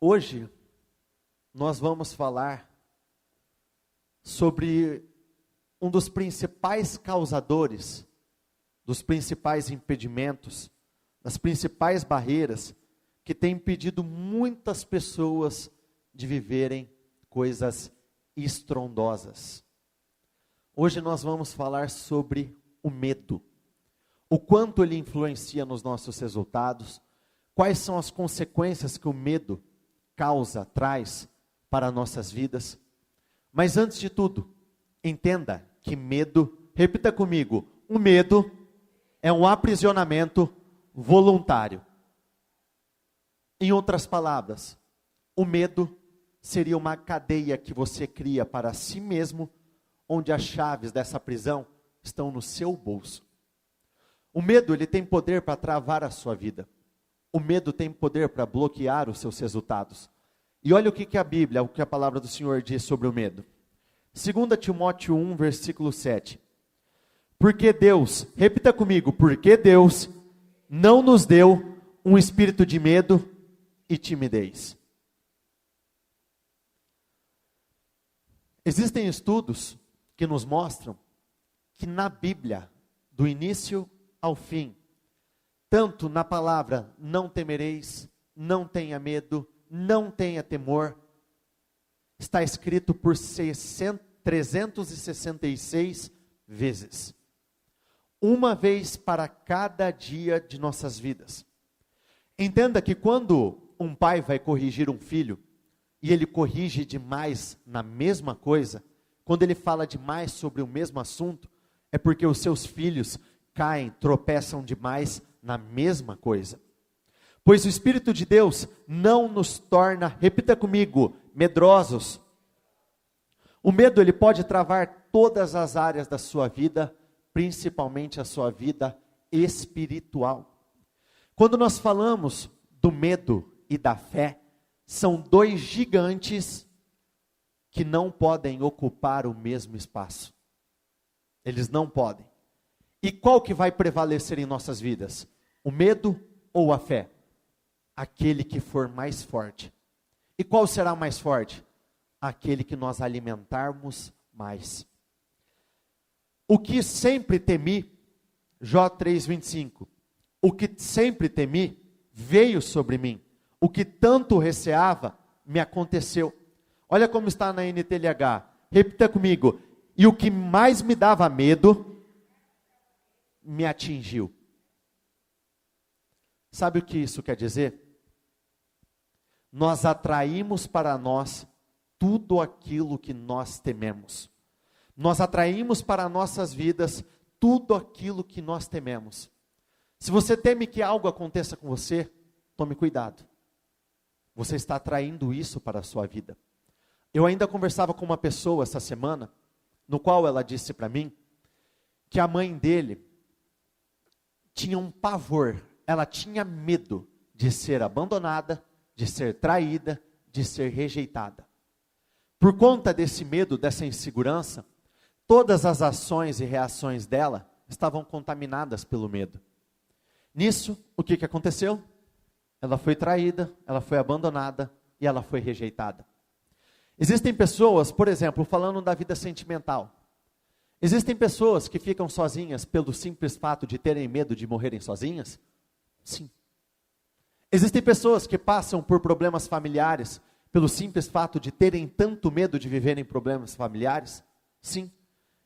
Hoje, nós vamos falar sobre um dos principais causadores, dos principais impedimentos, das principais barreiras que tem impedido muitas pessoas de viverem coisas estrondosas. Hoje nós vamos falar sobre o medo, o quanto ele influencia nos nossos resultados, quais são as consequências que o medo traz para nossas vidas. Mas antes de tudo, entenda que medo, repita comigo, o medo é um aprisionamento voluntário. Em outras palavras, o medo seria uma cadeia que você cria para si mesmo, onde as chaves dessa prisão estão no seu bolso. O medo, ele tem poder para travar a sua vida. O medo tem poder para bloquear os seus resultados. E olha o que a Bíblia, o que a palavra do Senhor diz sobre o medo. 2 Timóteo 1, versículo 7. Porque Deus, repita comigo, porque Deus não nos deu um espírito de medo e timidez. Existem estudos que nos mostram que na Bíblia, do início ao fim, tanto na palavra não temereis, não tenha medo, não tenha temor, está escrito por 366 vezes. Uma vez para cada dia de nossas vidas. Entenda que quando um pai vai corrigir um filho, e ele corrige demais na mesma coisa, quando ele fala demais sobre o mesmo assunto, é porque os seus filhos caem, tropeçam demais na mesma coisa. Pois o Espírito de Deus não nos torna, repita comigo, medrosos. O medo, ele pode travar todas as áreas da sua vida, principalmente a sua vida espiritual. Quando nós falamos do medo e da fé, são dois gigantes que não podem ocupar o mesmo espaço. Eles não podem. E qual que vai prevalecer em nossas vidas? O medo ou a fé? Aquele que for mais forte. E qual será mais forte? Aquele que nós alimentarmos mais. O que sempre temi, Jó 3:25, o que sempre temi veio sobre mim. O que tanto receava me aconteceu. Olha como está na NTLH. Repita comigo. E o que mais me dava medo me atingiu. Sabe o que isso quer dizer? Nós atraímos para nós tudo aquilo que nós tememos. Nós atraímos para nossas vidas tudo aquilo que nós tememos. Se você teme que algo aconteça com você, tome cuidado. Você está atraindo isso para a sua vida. Eu ainda conversava com uma pessoa essa semana, no qual ela disse para mim, que a mãe dele tinha um pavor, ela tinha medo de ser abandonada, de ser traída, de ser rejeitada. Por conta desse medo, dessa insegurança, todas as ações e reações dela estavam contaminadas pelo medo. Nisso, o que aconteceu? Ela foi traída, ela foi abandonada e ela foi rejeitada. Existem pessoas, por exemplo, falando da vida sentimental. Existem pessoas que ficam sozinhas pelo simples fato de terem medo de morrerem sozinhas? Sim. Existem pessoas que passam por problemas familiares pelo simples fato de terem tanto medo de viverem problemas familiares? Sim.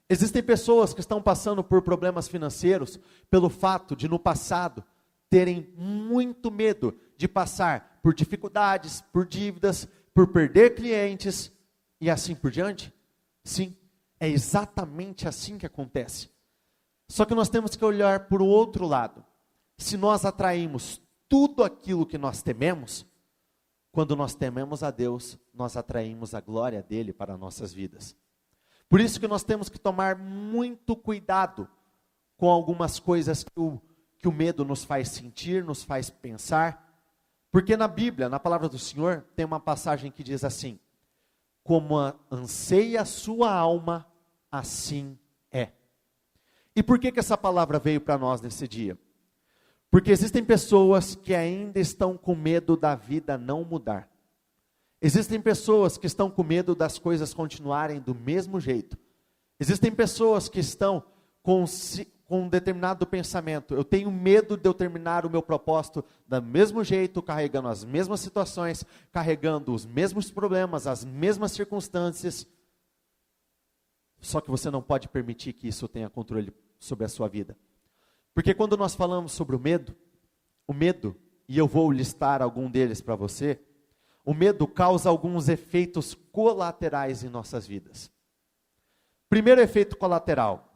Existem pessoas que estão passando por problemas financeiros pelo fato de no passado terem muito medo de passar por dificuldades, por dívidas, por perder clientes e assim por diante? Sim. É exatamente assim que acontece. Só que nós temos que olhar por o outro lado. Se nós atraímos tudo aquilo que nós tememos, quando nós tememos a Deus, nós atraímos a glória dele para nossas vidas. Por isso que nós temos que tomar muito cuidado com algumas coisas que o medo nos faz sentir, nos faz pensar. Porque na Bíblia, na palavra do Senhor, tem uma passagem que diz assim: como anseia a sua alma, assim é. E por que essa palavra veio para nós nesse dia? Porque existem pessoas que ainda estão com medo da vida não mudar. Existem pessoas que estão com medo das coisas continuarem do mesmo jeito. Existem pessoas que estão com um determinado pensamento. Eu tenho medo de eu terminar o meu propósito do mesmo jeito, carregando as mesmas situações, carregando os mesmos problemas, as mesmas circunstâncias. Só que você não pode permitir que isso tenha controle sobre a sua vida. Porque quando nós falamos sobre o medo, e eu vou listar algum deles para você, o medo causa alguns efeitos colaterais em nossas vidas. Primeiro efeito colateral: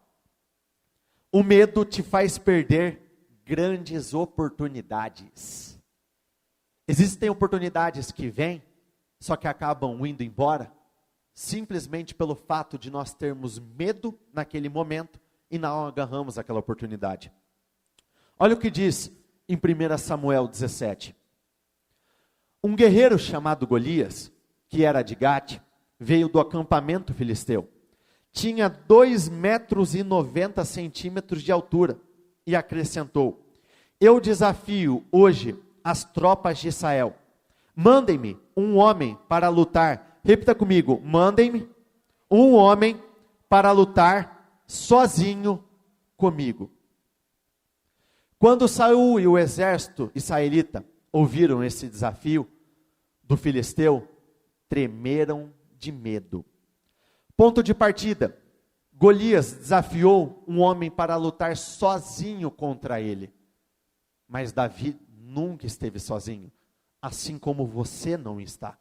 o medo te faz perder grandes oportunidades. Existem oportunidades que vêm, só que acabam indo embora, simplesmente pelo fato de nós termos medo naquele momento e não agarramos aquela oportunidade. Olha o que diz em 1 Samuel 17. Um guerreiro chamado Golias, que era de Gate, veio do acampamento filisteu. Tinha 2,90 metros de altura e acrescentou: eu desafio hoje as tropas de Israel. Mandem-me um homem para lutar. Repita comigo: mandem-me um homem para lutar sozinho comigo. Quando Saul e o exército israelita ouviram esse desafio do filisteu, tremeram de medo. Ponto de partida: Golias desafiou um homem para lutar sozinho contra ele. Mas Davi nunca esteve sozinho, assim como você não está.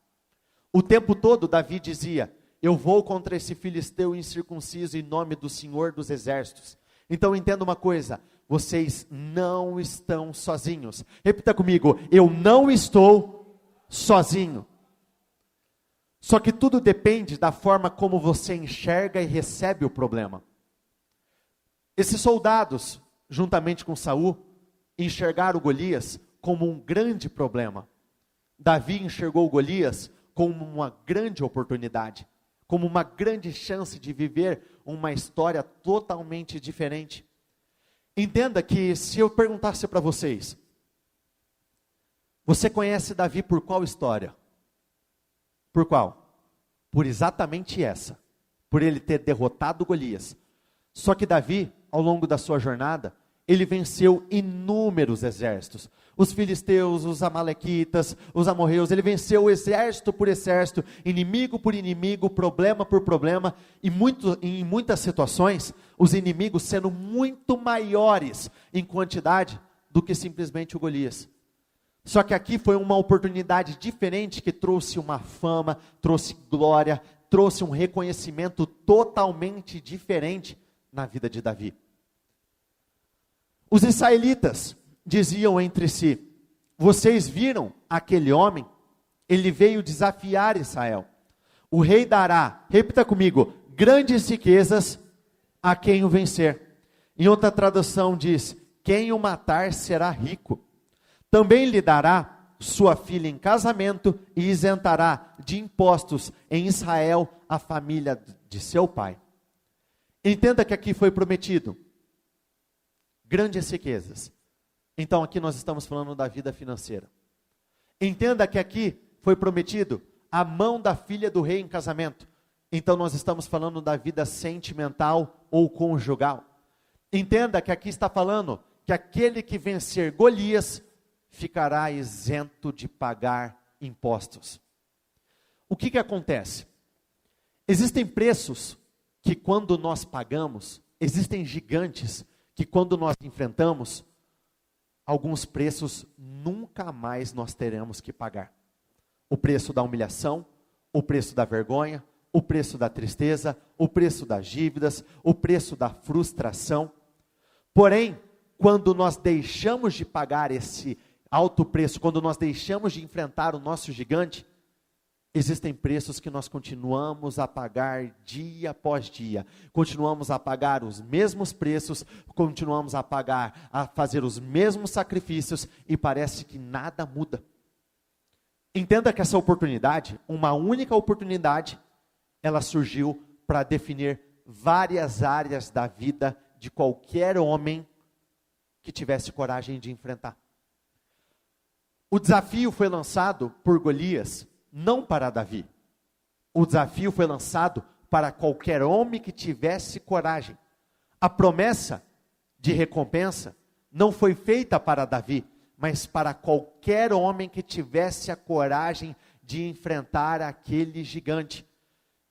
O tempo todo Davi dizia: eu vou contra esse filisteu incircunciso em nome do Senhor dos Exércitos. Então entenda uma coisa: vocês não estão sozinhos. Repita comigo: eu não estou sozinho. Só que tudo depende da forma como você enxerga e recebe o problema. Esses soldados, juntamente com Saul, enxergaram Golias como um grande problema. Davi enxergou Golias como uma grande oportunidade, como uma grande chance de viver uma história totalmente diferente. Entenda que se eu perguntasse para vocês: você conhece Davi por qual história? Por qual? Por exatamente essa. Por ele ter derrotado Golias. Só que Davi, ao longo da sua jornada, ele venceu inúmeros exércitos. Os filisteus, os amalequitas, os amorreus, ele venceu exército por exército, inimigo por inimigo, problema por problema, e em muitas situações, os inimigos sendo muito maiores em quantidade do que simplesmente o Golias. Só que aqui foi uma oportunidade diferente que trouxe uma fama, trouxe glória, trouxe um reconhecimento totalmente diferente na vida de Davi. Os israelitas diziam entre si: vocês viram aquele homem? Ele veio desafiar Israel. O rei dará, repita comigo, grandes riquezas a quem o vencer. Em outra tradução diz: quem o matar será rico. Também lhe dará sua filha em casamento e isentará de impostos em Israel a família de seu pai. Entenda que aqui foi prometido grandes riquezas. Então aqui nós estamos falando da vida financeira. Entenda que aqui foi prometido a mão da filha do rei em casamento. Então nós estamos falando da vida sentimental ou conjugal. Entenda que aqui está falando que aquele que vencer Golias ficará isento de pagar impostos. O que acontece? Existem preços que quando nós pagamos, existem gigantes que quando nós enfrentamos, alguns preços nunca mais nós teremos que pagar. O preço da humilhação, o preço da vergonha, o preço da tristeza, o preço das dívidas, o preço da frustração. Porém, quando nós deixamos de pagar esse alto preço, quando nós deixamos de enfrentar o nosso gigante, existem preços que nós continuamos a pagar dia após dia, continuamos a pagar os mesmos preços, continuamos a pagar, a fazer os mesmos sacrifícios e parece que nada muda. Entenda que essa oportunidade, uma única oportunidade, ela surgiu para definir várias áreas da vida de qualquer homem que tivesse coragem de enfrentar. O desafio foi lançado por Golias não para Davi. O desafio foi lançado para qualquer homem que tivesse coragem. A promessa de recompensa não foi feita para Davi, mas para qualquer homem que tivesse a coragem de enfrentar aquele gigante.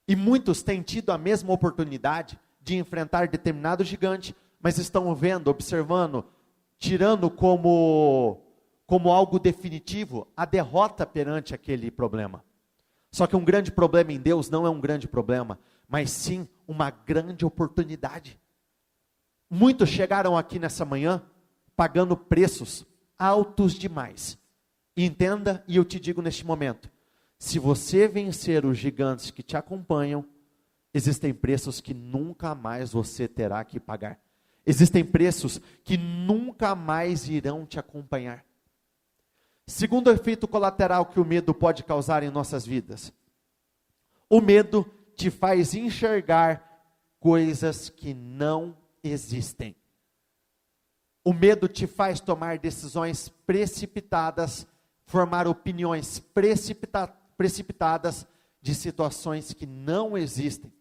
E muitos têm tido a mesma oportunidade de enfrentar determinado gigante, mas estão vendo, observando, tirando como algo definitivo a derrota perante aquele problema. Só que um grande problema em Deus não é um grande problema, mas sim uma grande oportunidade. Muitos chegaram aqui nessa manhã pagando preços altos demais. E entenda, e eu te digo neste momento, se você vencer os gigantes que te acompanham, existem preços que nunca mais você terá que pagar. Existem preços que nunca mais irão te acompanhar. Segundo efeito colateral que o medo pode causar em nossas vidas. O medo te faz enxergar coisas que não existem. O medo te faz tomar decisões precipitadas, formar opiniões precipitadas de situações que não existem.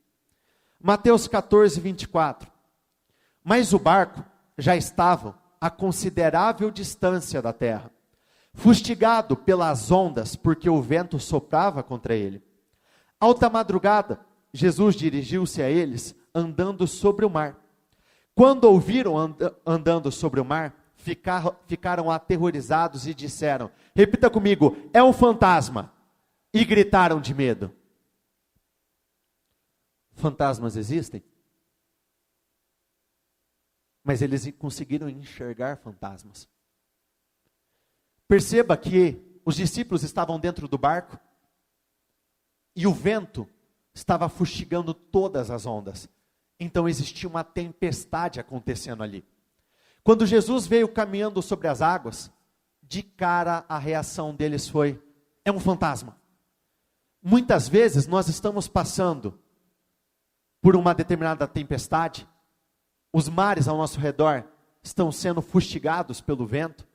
Mateus 14, 24. Mas o barco já estava a considerável distância da terra, fustigado pelas ondas, porque o vento soprava contra ele. Alta madrugada, Jesus dirigiu-se a eles, andando sobre o mar. Quando ouviram andando sobre o mar, ficaram aterrorizados e disseram, repita comigo, é um fantasma, e gritaram de medo. Fantasmas existem? Mas eles conseguiram enxergar fantasmas. Perceba que os discípulos estavam dentro do barco e o vento estava fustigando todas as ondas. Então existia uma tempestade acontecendo ali. Quando Jesus veio caminhando sobre as águas, de cara a reação deles foi, é um fantasma. Muitas vezes nós estamos passando por uma determinada tempestade, os mares ao nosso redor estão sendo fustigados pelo vento,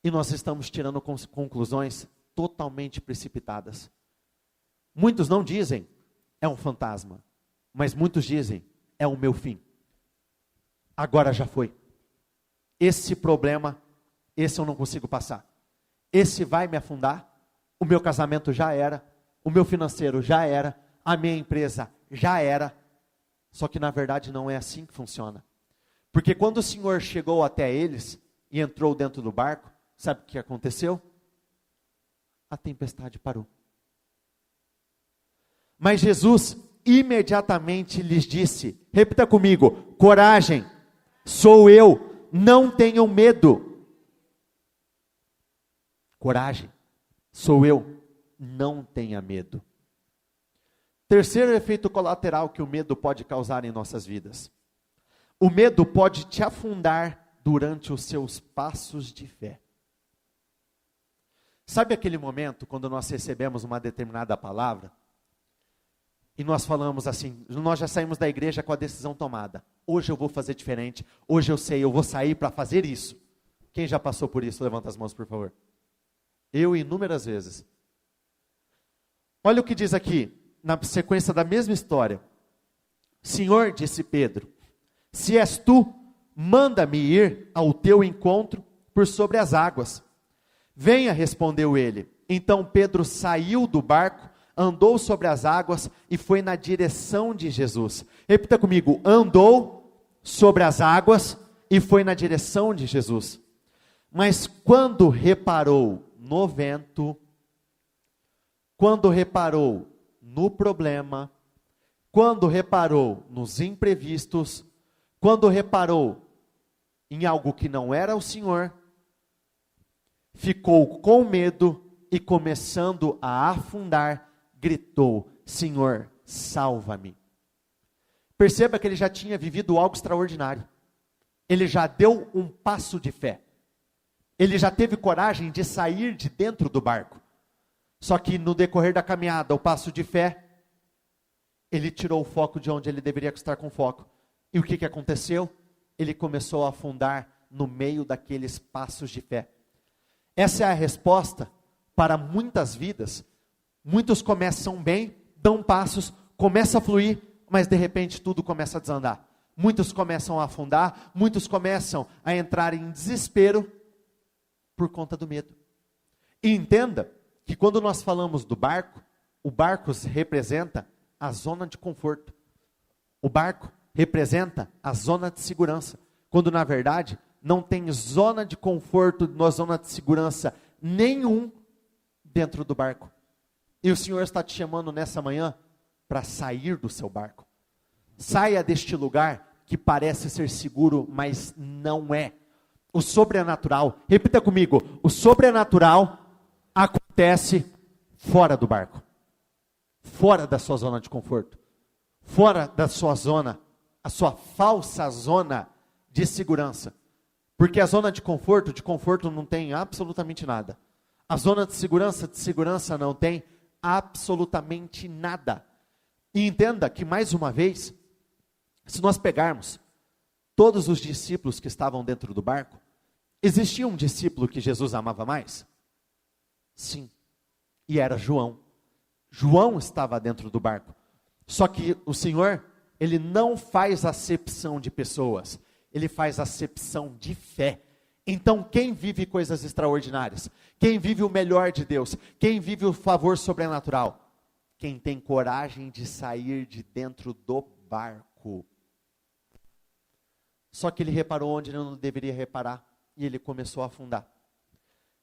e nós estamos tirando conclusões totalmente precipitadas. Muitos não dizem, é um fantasma, mas muitos dizem, é o meu fim. Agora já foi. Esse problema, esse eu não consigo passar. Esse vai me afundar, o meu casamento já era, o meu financeiro já era, a minha empresa já era. Só que na verdade não é assim que funciona. Porque quando o Senhor chegou até eles e entrou dentro do barco, sabe o que aconteceu? A tempestade parou. Mas Jesus imediatamente lhes disse, repita comigo, coragem, sou eu, não tenham medo. Coragem, sou eu, não tenha medo. Terceiro efeito colateral que o medo pode causar em nossas vidas. O medo pode te afundar durante os seus passos de fé. Sabe aquele momento quando nós recebemos uma determinada palavra e nós falamos assim, nós já saímos da igreja com a decisão tomada. Hoje eu vou fazer diferente, hoje eu sei, eu vou sair para fazer isso. Quem já passou por isso? Levanta as mãos, por favor. Eu inúmeras vezes. Olha o que diz aqui, na sequência da mesma história. Senhor, disse Pedro, se és tu, manda-me ir ao teu encontro por sobre as águas. Venha, respondeu ele. Então Pedro saiu do barco, andou sobre as águas e foi na direção de Jesus. Repita comigo, andou sobre as águas e foi na direção de Jesus. Mas quando reparou no vento, quando reparou no problema, quando reparou nos imprevistos, quando reparou em algo que não era o Senhor, ficou com medo e começando a afundar, gritou, Senhor, salva-me. Perceba que ele já tinha vivido algo extraordinário. Ele já deu um passo de fé. Ele já teve coragem de sair de dentro do barco. Só que no decorrer da caminhada, o passo de fé, ele tirou o foco de onde ele deveria estar com foco. E o que aconteceu? Ele começou a afundar no meio daqueles passos de fé. Essa é a resposta para muitas vidas. Muitos começam bem, dão passos, começa a fluir, mas de repente tudo começa a desandar. Muitos começam a afundar, muitos começam a entrar em desespero por conta do medo. E entenda que quando nós falamos do barco, o barco representa a zona de conforto. O barco representa a zona de segurança. Quando na verdade não tem zona de conforto, zona de segurança nenhum dentro do barco. E o Senhor está te chamando nessa manhã para sair do seu barco. Saia deste lugar que parece ser seguro, mas não é. O sobrenatural, repita comigo, o sobrenatural acontece fora do barco. Fora da sua zona de conforto. Fora da sua zona, a sua falsa zona de segurança. Porque a zona de conforto não tem absolutamente nada. A zona de segurança não tem absolutamente nada. E entenda que, mais uma vez, se nós pegarmos todos os discípulos que estavam dentro do barco, existia um discípulo que Jesus amava mais? Sim. E era João. João estava dentro do barco. Só que o Senhor, Ele não faz acepção de pessoas. Ele faz acepção de fé. Então, quem vive coisas extraordinárias? Quem vive o melhor de Deus? Quem vive o favor sobrenatural? Quem tem coragem de sair de dentro do barco. Só que ele reparou onde ele não deveria reparar. E ele começou a afundar.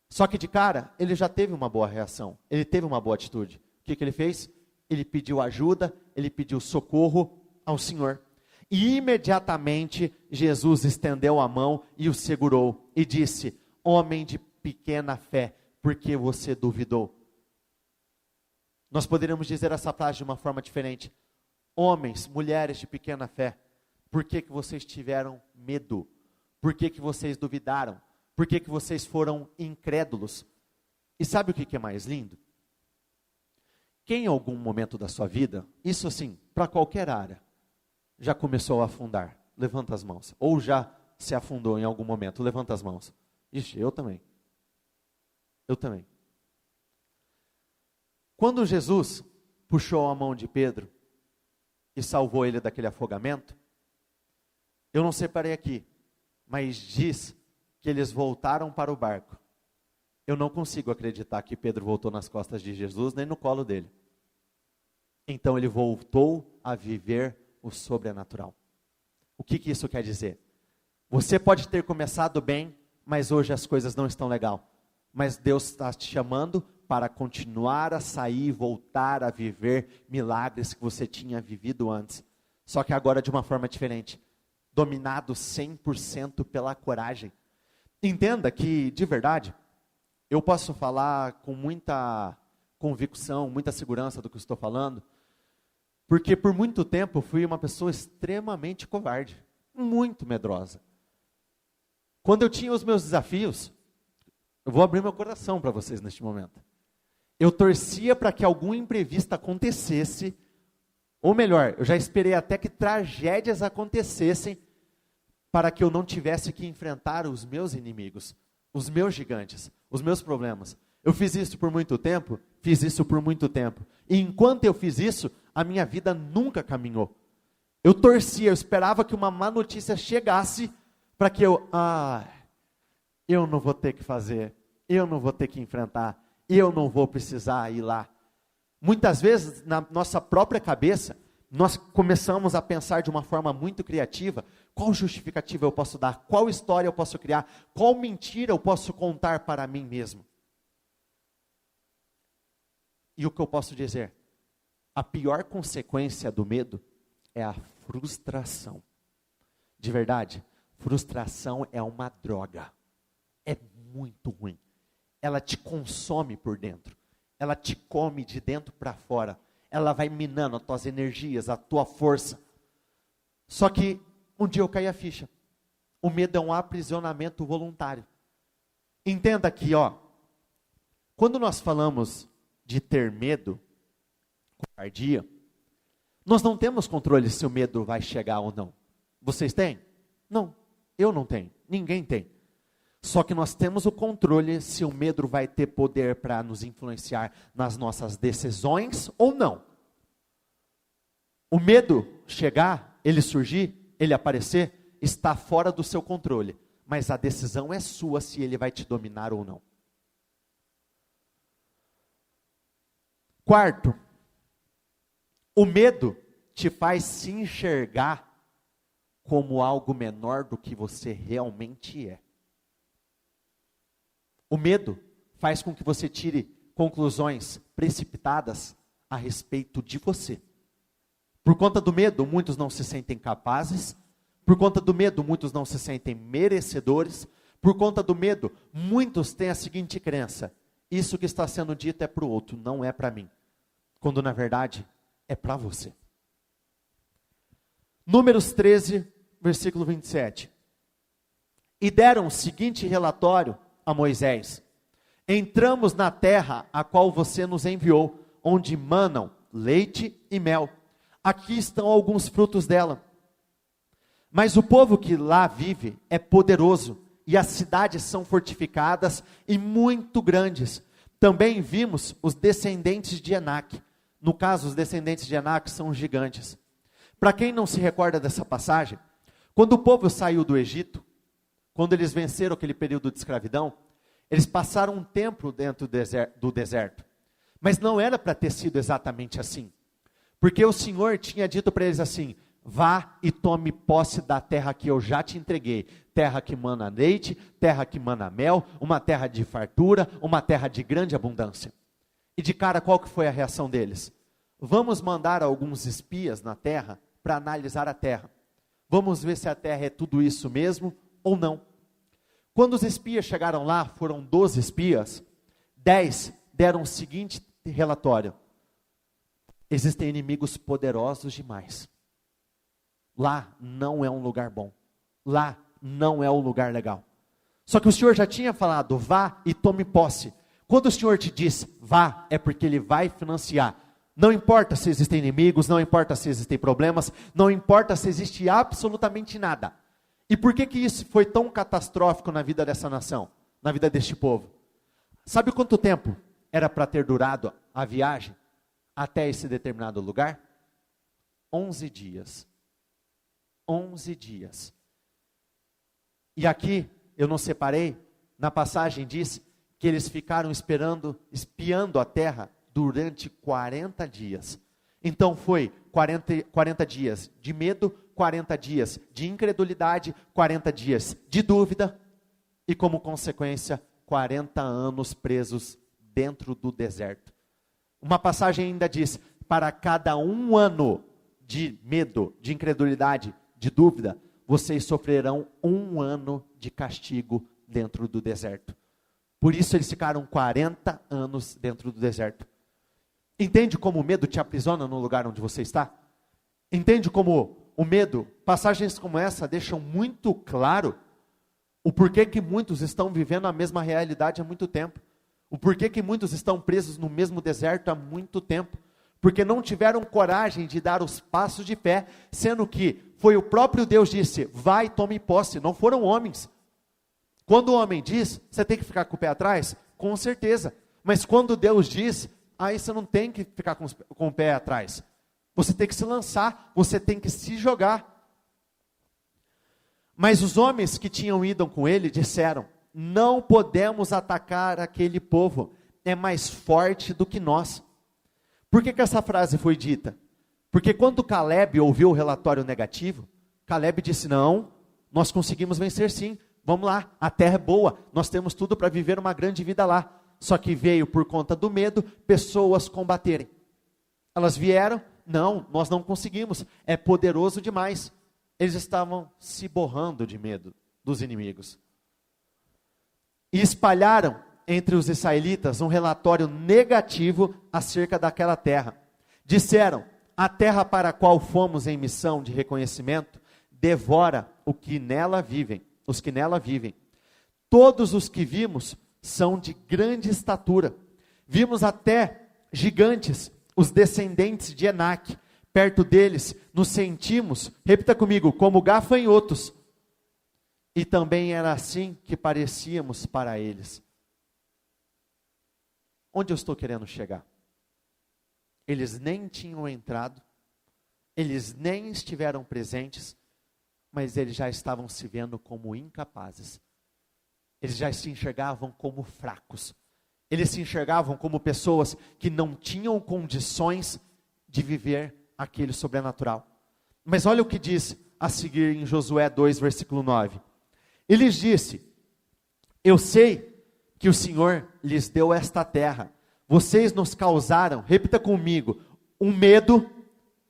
Só que de cara, ele já teve uma boa reação. Ele teve uma boa atitude. O que ele fez? Ele pediu ajuda, ele pediu socorro ao Senhor. E imediatamente Jesus estendeu a mão e o segurou e disse: homem de pequena fé, por que você duvidou? Nós poderíamos dizer essa frase de uma forma diferente. Homens, mulheres de pequena fé, por que vocês tiveram medo? Por que vocês duvidaram? Por que vocês foram incrédulos? E sabe o que é mais lindo? Quem em algum momento da sua vida, isso assim, para qualquer área, já começou a afundar? Levanta as mãos. Ou já se afundou em algum momento? Levanta as mãos. Ixi, eu também. Eu também. Quando Jesus puxou a mão de Pedro e salvou ele daquele afogamento, eu não separei aqui, mas diz que eles voltaram para o barco. Eu não consigo acreditar que Pedro voltou nas costas de Jesus, nem no colo dele. Então ele voltou a viver o sobrenatural. O que isso quer dizer? Você pode ter começado bem, mas hoje as coisas não estão legal. Mas Deus está te chamando para continuar a sair e voltar a viver milagres que você tinha vivido antes. Só que agora de uma forma diferente. Dominado 100% pela coragem. Entenda que, de verdade, eu posso falar com muita convicção, muita segurança do que eu estou falando, porque por muito tempo eu fui uma pessoa extremamente covarde, muito medrosa. Quando eu tinha os meus desafios, eu vou abrir meu coração para vocês neste momento. Eu torcia para que algum imprevisto acontecesse, ou melhor, eu já esperei até que tragédias acontecessem, para que eu não tivesse que enfrentar os meus inimigos, os meus gigantes, os meus problemas. Eu fiz isso por muito tempo, E enquanto eu fiz isso, a minha vida nunca caminhou. Eu torcia, eu esperava que uma má notícia chegasse, para que eu não vou ter que fazer, eu não vou ter que enfrentar, eu não vou precisar ir lá. Muitas vezes, na nossa própria cabeça, nós começamos a pensar de uma forma muito criativa, qual justificativa eu posso dar, qual história eu posso criar, qual mentira eu posso contar para mim mesmo. E o que eu posso dizer? A pior consequência do medo é a frustração. De verdade, frustração é uma droga. É muito ruim. Ela te consome por dentro. Ela te come de dentro para fora. Ela vai minando as tuas energias, a tua força. Só que um dia eu caí a ficha. O medo é um aprisionamento voluntário. Entenda aqui, quando nós falamos de ter medo, covardia, nós não temos controle se o medo vai chegar ou não. Vocês têm? Não, eu não tenho, ninguém tem. Só que nós temos o controle se o medo vai ter poder para nos influenciar nas nossas decisões ou não. O medo chegar, ele surgir, ele aparecer, está fora do seu controle. Mas a decisão é sua se ele vai te dominar ou não. Quarto, o medo te faz se enxergar como algo menor do que você realmente é. O medo faz com que você tire conclusões precipitadas a respeito de você. Por conta do medo, muitos não se sentem capazes. Por conta do medo, muitos não se sentem merecedores. Por conta do medo, muitos têm a seguinte crença: isso que está sendo dito é para o outro, não é para mim. Quando na verdade é para você. Números 13, versículo 27. E deram o seguinte relatório a Moisés: entramos na terra a qual você nos enviou, onde manam leite e mel. Aqui estão alguns frutos dela. Mas o povo que lá vive é poderoso, e as cidades são fortificadas e muito grandes. Também vimos os descendentes de Enaque. No caso, os descendentes de Enaque são gigantes. Para quem não se recorda dessa passagem, quando o povo saiu do Egito, quando eles venceram aquele período de escravidão, eles passaram um tempo dentro do deserto. Mas não era para ter sido exatamente assim. Porque o Senhor tinha dito para eles assim: vá e tome posse da terra que eu já te entreguei. Terra que mana leite, terra que mana mel, uma terra de fartura, uma terra de grande abundância. E de cara, qual que foi a reação deles? Vamos mandar alguns espias na terra para analisar a terra. Vamos ver se a terra é tudo isso mesmo ou não. Quando os espias chegaram lá, foram 12 espias, 10 deram o seguinte relatório: existem inimigos poderosos demais. Lá não é um lugar bom. Lá não é um lugar legal. Só que o Senhor já tinha falado: vá e tome posse. Quando o Senhor te diz vá, é porque Ele vai financiar. Não importa se existem inimigos, não importa se existem problemas, não importa se existe absolutamente nada. E por que isso foi tão catastrófico na vida dessa nação, na vida deste povo? Sabe quanto tempo era para ter durado a viagem até esse determinado lugar? 11 dias. 11 dias. E aqui, eu não separei, na passagem diz que eles ficaram espiando a terra durante 40 dias. Então foi 40 dias de medo, 40 dias de incredulidade, 40 dias de dúvida, e como consequência, 40 anos presos dentro do deserto. Uma passagem ainda diz: para cada 1 ano de medo, de incredulidade, de dúvida, vocês sofrerão 1 ano de castigo dentro do deserto. Por isso eles ficaram 40 anos dentro do deserto. Entende como o medo te aprisiona no lugar onde você está? Entende como o medo, passagens como essa deixam muito claro o porquê que muitos estão vivendo a mesma realidade há muito tempo. O porquê que muitos estão presos no mesmo deserto há muito tempo. Porque não tiveram coragem de dar os passos de fé, sendo que foi o próprio Deus que disse: vai e tome posse, não foram homens. Quando o homem diz, você tem que ficar com o pé atrás? Com certeza. Mas quando Deus diz, aí você não tem que ficar com o pé atrás. Você tem que se lançar, você tem que se jogar. Mas os homens que tinham ido com ele disseram: não podemos atacar aquele povo, é mais forte do que nós. Por que essa frase foi dita? Porque quando Caleb ouviu o relatório negativo, Caleb disse: não, nós conseguimos vencer sim, vamos lá, a terra é boa, nós temos tudo para viver uma grande vida lá. Só que veio por conta do medo, pessoas combaterem. Elas vieram: não, nós não conseguimos, é poderoso demais. Eles estavam se borrando de medo dos inimigos. E espalharam entre os israelitas um relatório negativo acerca daquela terra. Disseram: a terra para a qual fomos em missão de reconhecimento devora os que nela vivem. Todos os que vimos são de grande estatura. Vimos até gigantes, os descendentes de Enaque. Perto deles nos sentimos, repita comigo, como gafanhotos. E também era assim que parecíamos para eles. Onde eu estou querendo chegar? Eles nem tinham entrado, eles nem estiveram presentes, mas eles já estavam se vendo como incapazes. Eles já se enxergavam como fracos. Eles se enxergavam como pessoas que não tinham condições de viver aquele sobrenatural. Mas olha o que diz a seguir em Josué 2, versículo 9. Ele lhes disse: eu sei que o Senhor lhes deu esta terra. Vocês nos causaram, repita comigo, um medo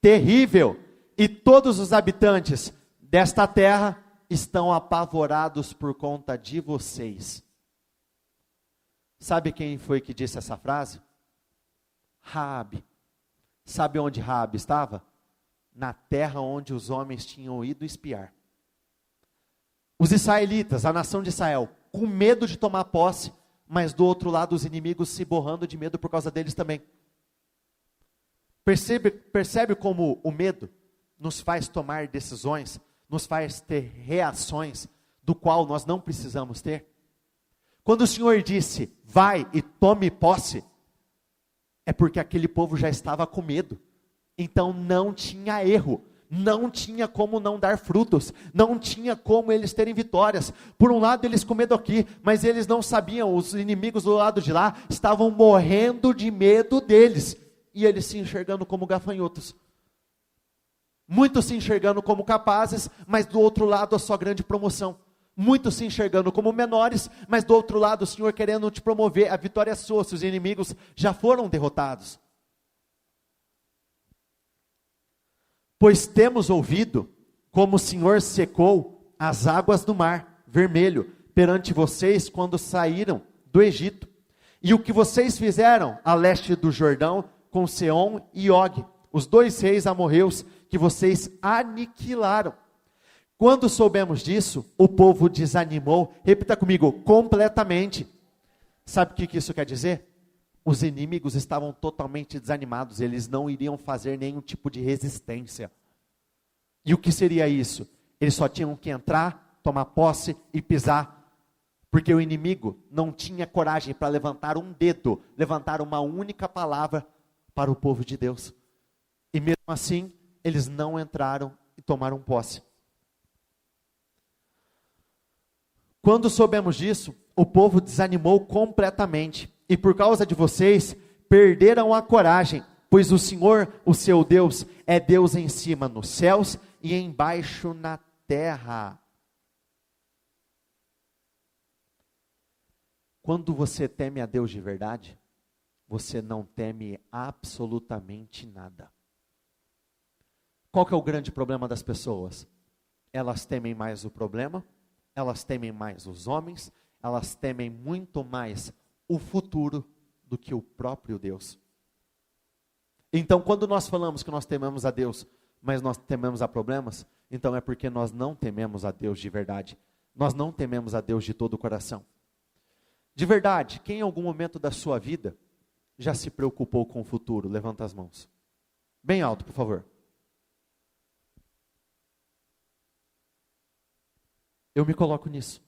terrível. E todos os habitantes desta terra estão apavorados por conta de vocês. Sabe quem foi que disse essa frase? Raabe. Sabe onde Raabe estava? Na terra onde os homens tinham ido espiar. Os israelitas, a nação de Israel, com medo de tomar posse, mas do outro lado os inimigos se borrando de medo por causa deles também. Percebe como o medo nos faz tomar decisões, nos faz ter reações do qual nós não precisamos ter? Quando o Senhor disse, vai e tome posse, é porque aquele povo já estava com medo. Então não tinha erro, não tinha como não dar frutos, não tinha como eles terem vitórias. Por um lado eles com medo aqui, mas eles não sabiam, os inimigos do lado de lá estavam morrendo de medo deles. E eles se enxergando como gafanhotos. Muitos se enxergando como capazes, mas do outro lado a sua grande promoção. Muitos se enxergando como menores, mas do outro lado o Senhor querendo te promover, a vitória é sua, se os inimigos já foram derrotados. Pois temos ouvido como o Senhor secou as águas do mar vermelho perante vocês quando saíram do Egito. E o que vocês fizeram a leste do Jordão com Seom e Og, os dois reis amorreus que vocês aniquilaram. Quando soubemos disso, o povo desanimou, repita comigo, completamente. Sabe o que isso quer dizer? Os inimigos estavam totalmente desanimados, eles não iriam fazer nenhum tipo de resistência. E o que seria isso? Eles só tinham que entrar, tomar posse e pisar, porque o inimigo não tinha coragem para levantar um dedo, levantar uma única palavra para o povo de Deus. E mesmo assim, eles não entraram e tomaram posse. Quando soubemos disso, o povo desanimou completamente, e por causa de vocês, perderam a coragem, pois o Senhor, o seu Deus, é Deus em cima nos céus e embaixo na terra. Quando você teme a Deus de verdade, você não teme absolutamente nada. Qual que é o grande problema das pessoas? Elas temem mais o problema, elas temem mais os homens, elas temem muito mais o futuro do que o próprio Deus. Então, quando nós falamos que nós tememos a Deus, mas nós tememos a problemas, então é porque nós não tememos a Deus de verdade. Nós não tememos a Deus de todo o coração. De verdade, quem em algum momento da sua vida já se preocupou com o futuro? Levanta as mãos. Bem alto, por favor. Eu me coloco nisso.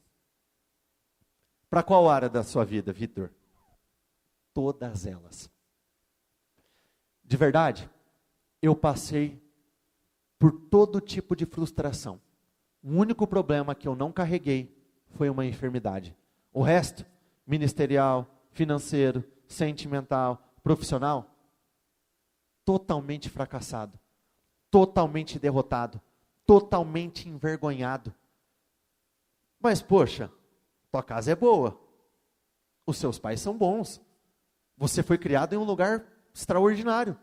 Para qual área da sua vida, Vitor? Todas elas. De verdade, eu passei por todo tipo de frustração. O único problema que eu não carreguei foi uma enfermidade. O resto, ministerial, financeiro, sentimental, profissional, totalmente fracassado, totalmente derrotado, totalmente envergonhado. Mas poxa, tua casa é boa, os seus pais são bons, você foi criado em um lugar extraordinário.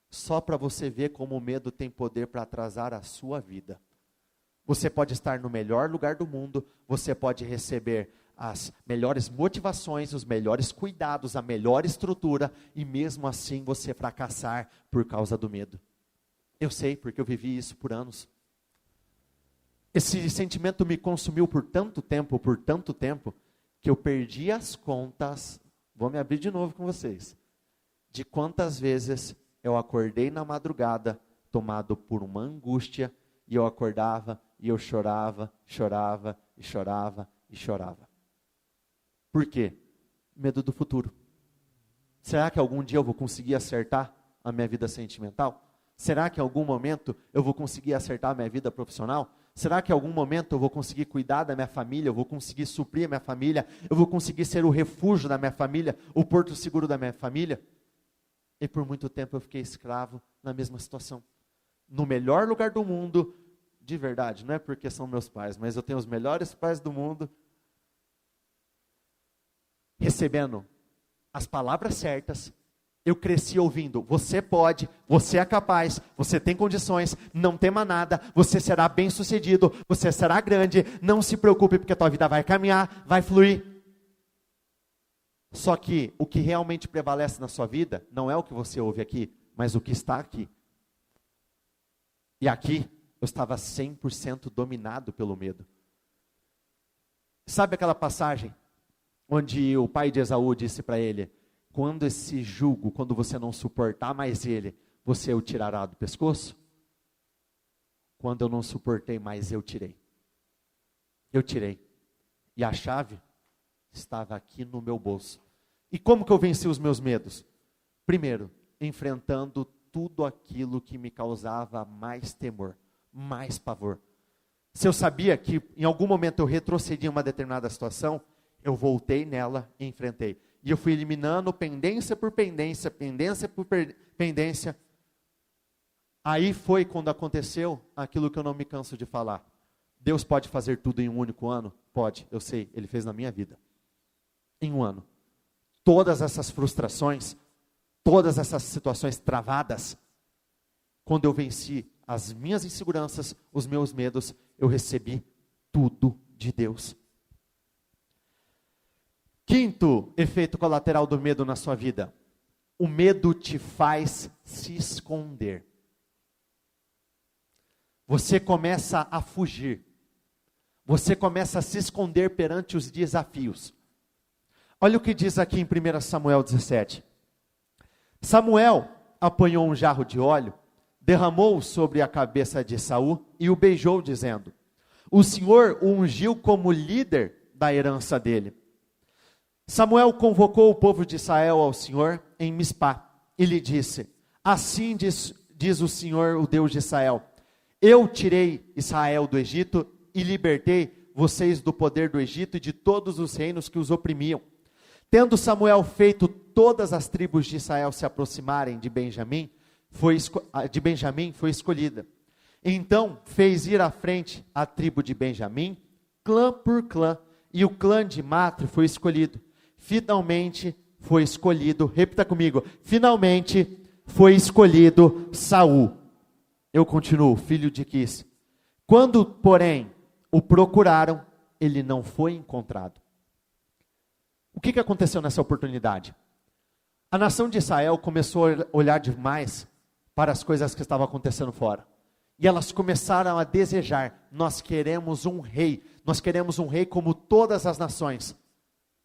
Só para você ver como o medo tem poder para atrasar a sua vida. Você pode estar no melhor lugar do mundo, você pode receber as melhores motivações, os melhores cuidados, a melhor estrutura, e mesmo assim você fracassar por causa do medo. Eu sei, porque eu vivi isso por anos. Esse sentimento me consumiu por tanto tempo, que eu perdi as contas, vou me abrir de novo com vocês, de quantas vezes eu acordei na madrugada, tomado por uma angústia, e eu acordava E eu chorava, chorava, e chorava, e chorava. Por quê? Medo do futuro. Será que algum dia eu vou conseguir acertar a minha vida sentimental? Será que em algum momento eu vou conseguir acertar a minha vida profissional? Será que em algum momento eu vou conseguir cuidar da minha família? Eu vou conseguir suprir a minha família? Eu vou conseguir ser o refúgio da minha família? O porto seguro da minha família? E por muito tempo eu fiquei escravo na mesma situação. No melhor lugar do mundo, de verdade, não é porque são meus pais, mas eu tenho os melhores pais do mundo, recebendo as palavras certas. Eu cresci ouvindo: você pode, você é capaz, você tem condições, não tema nada, você será bem sucedido, você será grande, não se preocupe porque a tua vida vai caminhar, vai fluir. Só que o que realmente prevalece na sua vida não é o que você ouve aqui, mas o que está aqui. E aqui eu estava 100% dominado pelo medo. Sabe aquela passagem onde o pai de Esaú disse para ele: quando esse jugo, quando você não suportar mais ele, você o tirará do pescoço? Quando eu não suportei mais, eu tirei. Eu tirei. E a chave estava aqui no meu bolso. E como que eu venci os meus medos? Primeiro, enfrentando tudo aquilo que me causava mais temor, mais pavor. Se eu sabia que em algum momento eu retrocedi em uma determinada situação, eu voltei nela e enfrentei. E eu fui eliminando pendência por pendência, pendência por pendência. Aí foi quando aconteceu aquilo que eu não me canso de falar. Deus pode fazer tudo em um único ano? Pode, eu sei, Ele fez na minha vida. Em um ano. Todas essas frustrações, todas essas situações travadas, quando eu venci as minhas inseguranças, os meus medos, eu recebi tudo de Deus. Quinto efeito colateral do medo na sua vida: o medo te faz se esconder. Você começa a fugir. Você começa a se esconder perante os desafios. Olha o que diz aqui em 1 Samuel 17. Samuel apanhou um jarro de óleo, derramou-o sobre a cabeça de Saul e o beijou, dizendo: o Senhor o ungiu como líder da herança dele. Samuel convocou o povo de Israel ao Senhor em Mispá e lhe disse: assim diz o Senhor, o Deus de Israel: eu tirei Israel do Egito e libertei vocês do poder do Egito e de todos os reinos que os oprimiam. Tendo Samuel feito todas as tribos de Israel se aproximarem de Benjamim, foi escolhida. Então fez ir à frente a tribo de Benjamim, clã por clã, e o clã de Matre foi escolhido. Finalmente foi escolhido, repita comigo, finalmente foi escolhido Saul. Eu continuo, filho de Quis. Quando, porém, o procuraram, ele não foi encontrado. O que aconteceu nessa oportunidade? A nação de Israel começou a olhar demais para as coisas que estavam acontecendo fora. E elas começaram a desejar: nós queremos um rei como todas as nações.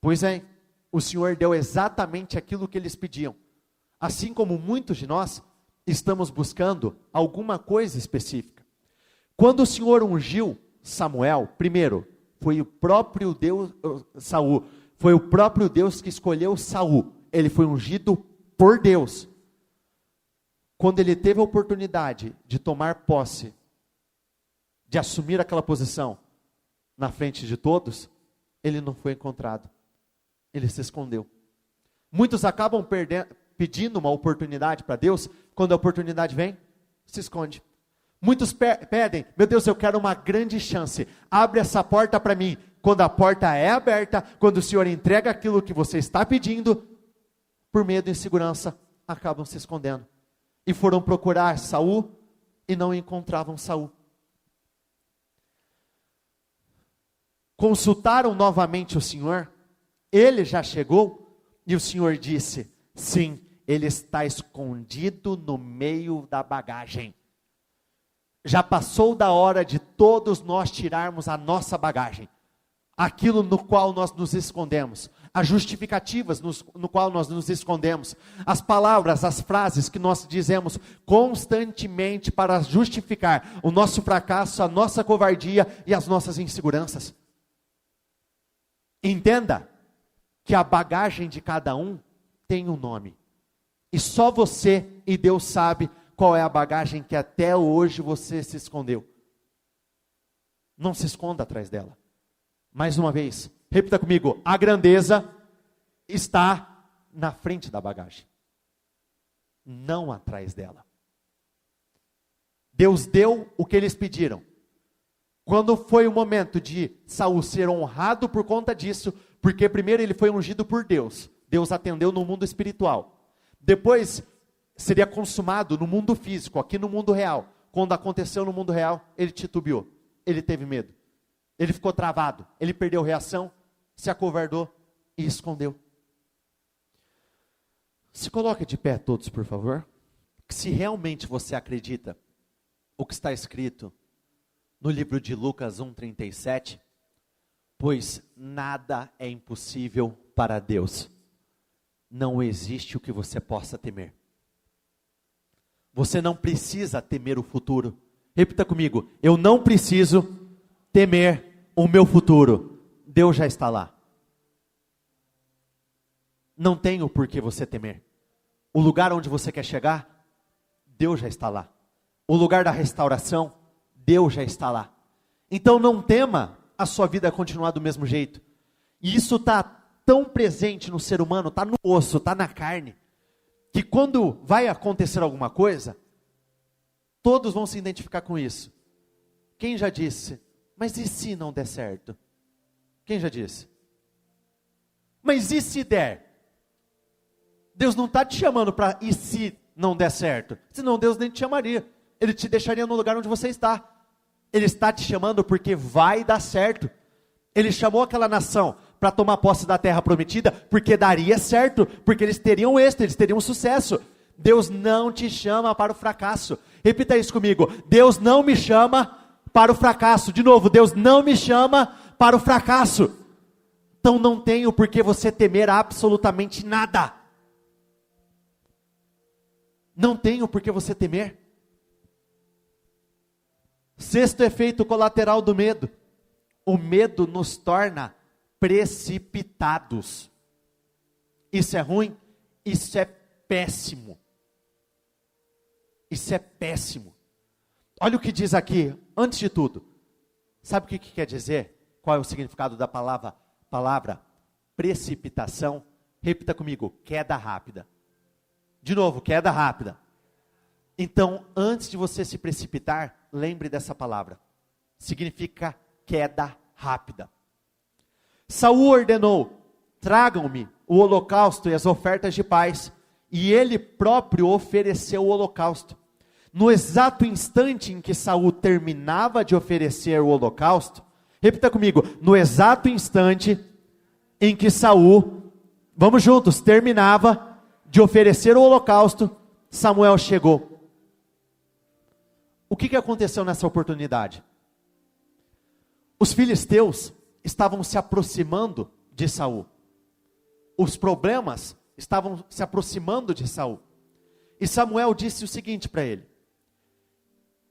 Pois é, o Senhor deu exatamente aquilo que eles pediam. Assim como muitos de nós estamos buscando alguma coisa específica. Quando o Senhor ungiu Samuel, primeiro, foi o próprio Deus, Saul, foi o próprio Deus que escolheu Saul. Ele foi ungido por Deus. Quando ele teve a oportunidade de tomar posse, de assumir aquela posição na frente de todos, ele não foi encontrado. Ele se escondeu. Muitos acabam pedindo uma oportunidade para Deus, quando a oportunidade vem, se esconde. Muitos pedem: meu Deus, eu quero uma grande chance, abre essa porta para mim. Quando a porta é aberta, quando o Senhor entrega aquilo que você está pedindo, por medo e insegurança, acabam se escondendo. E foram procurar Saul e não encontravam Saul. Consultaram novamente o Senhor, ele já chegou, e o Senhor disse: sim, ele está escondido no meio da bagagem. Já passou da hora de todos nós tirarmos a nossa bagagem. aquilo no qual nós nos escondemos, as justificativas no qual nós nos escondemos, as palavras, as frases que nós dizemos constantemente para justificar o nosso fracasso, a nossa covardia e as nossas inseguranças. Entenda que a bagagem de cada um tem um nome, e só você e Deus sabe qual é a bagagem que até hoje você se escondeu. Não se esconda atrás dela. Mais uma vez, repita comigo: a grandeza está na frente da bagagem, não atrás dela. Deus deu o que eles pediram. Quando foi o momento de Saul ser honrado por conta disso, porque primeiro ele foi ungido por Deus, Deus atendeu no mundo espiritual. Depois seria consumado no mundo físico, aqui no mundo real. Quando aconteceu no mundo real, ele titubeou, ele teve medo. Ele ficou travado, ele perdeu reação, se acovardou e escondeu. Se coloque de pé todos, por favor. Se realmente você acredita o que está escrito no livro de Lucas 1:37, pois nada é impossível para Deus. Não existe o que você possa temer. Você não precisa temer o futuro. Repita comigo: eu não preciso temer o meu futuro. Deus já está lá. Não tenho por que você temer. O lugar onde você quer chegar, Deus já está lá. O lugar da restauração, Deus já está lá. Então não tema a sua vida continuar do mesmo jeito. E isso está tão presente no ser humano, está no osso, está na carne, que quando vai acontecer alguma coisa, todos vão se identificar com isso. Quem já disse: mas e se não der certo? Quem já disse? Mas e se der? Deus não está te chamando para e se não der certo? Senão Deus nem te chamaria. Ele te deixaria no lugar onde você está. Ele está te chamando porque vai dar certo. Ele chamou aquela nação para tomar posse da terra prometida porque daria certo, porque eles teriam êxito, eles teriam sucesso. Deus não te chama para o fracasso. Repita isso comigo: Deus não me chama para o fracasso. De novo, Deus não me chama para o fracasso. Então não tenho por que você temer absolutamente nada. Não tenho por que você temer. Sexto efeito colateral do medo: o medo nos torna precipitados. Isso é ruim? Isso é péssimo. Isso é péssimo. Olha o que diz aqui, antes de tudo. Sabe o que quer dizer? Qual é o significado da palavra precipitação? Repita comigo: queda rápida. De novo, queda rápida. Então, antes de você se precipitar, lembre dessa palavra. Significa queda rápida. Saul ordenou: tragam-me o holocausto e as ofertas de paz. E ele próprio ofereceu o holocausto. No exato instante em que Saul terminava de oferecer o holocausto, repita comigo: no exato instante em que Saul, vamos juntos, terminava de oferecer o holocausto, Samuel chegou. O que aconteceu nessa oportunidade? Os filisteus estavam se aproximando de Saul. Os problemas estavam se aproximando de Saul. E Samuel disse o seguinte para ele: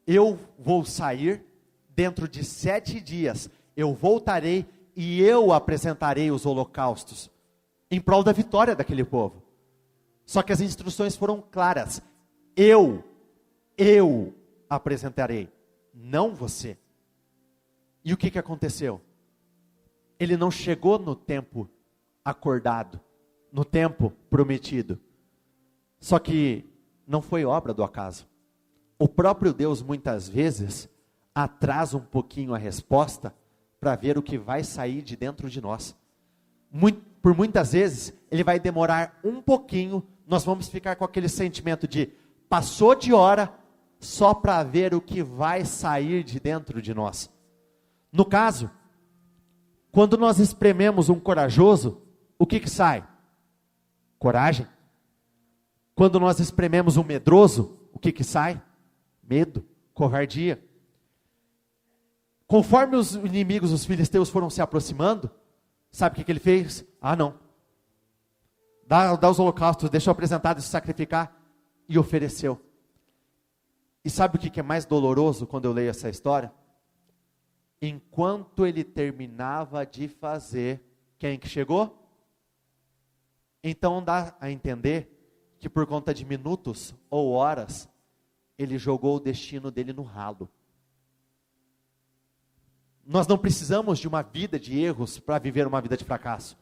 eu vou sair, dentro de 7 dias, eu voltarei e eu apresentarei os holocaustos, em prol da vitória daquele povo. Só que as instruções foram claras: eu apresentarei, não você. E o que aconteceu? Ele não chegou no tempo acordado, no tempo prometido. Só que não foi obra do acaso. O próprio Deus muitas vezes atrasa um pouquinho a resposta para ver o que vai sair de dentro de nós. Por muitas vezes ele vai demorar um pouquinho. Nós vamos ficar com aquele sentimento de passou de hora, só para ver o que vai sair de dentro de nós. No caso, quando nós esprememos um corajoso, o que sai? Coragem. Quando nós esprememos um medroso, o que sai? Medo, covardia. Conforme os inimigos, os filisteus foram se aproximando, sabe o que ele fez? Não. Dá os holocaustos, deixa eu apresentar, deixa eu sacrificar. E ofereceu. E sabe o que é mais doloroso quando eu leio essa história? Enquanto ele terminava de fazer, quem que chegou? Então dá a entender que por conta de minutos ou horas, ele jogou o destino dele no ralo. Nós não precisamos de uma vida de erros para viver uma vida de fracasso.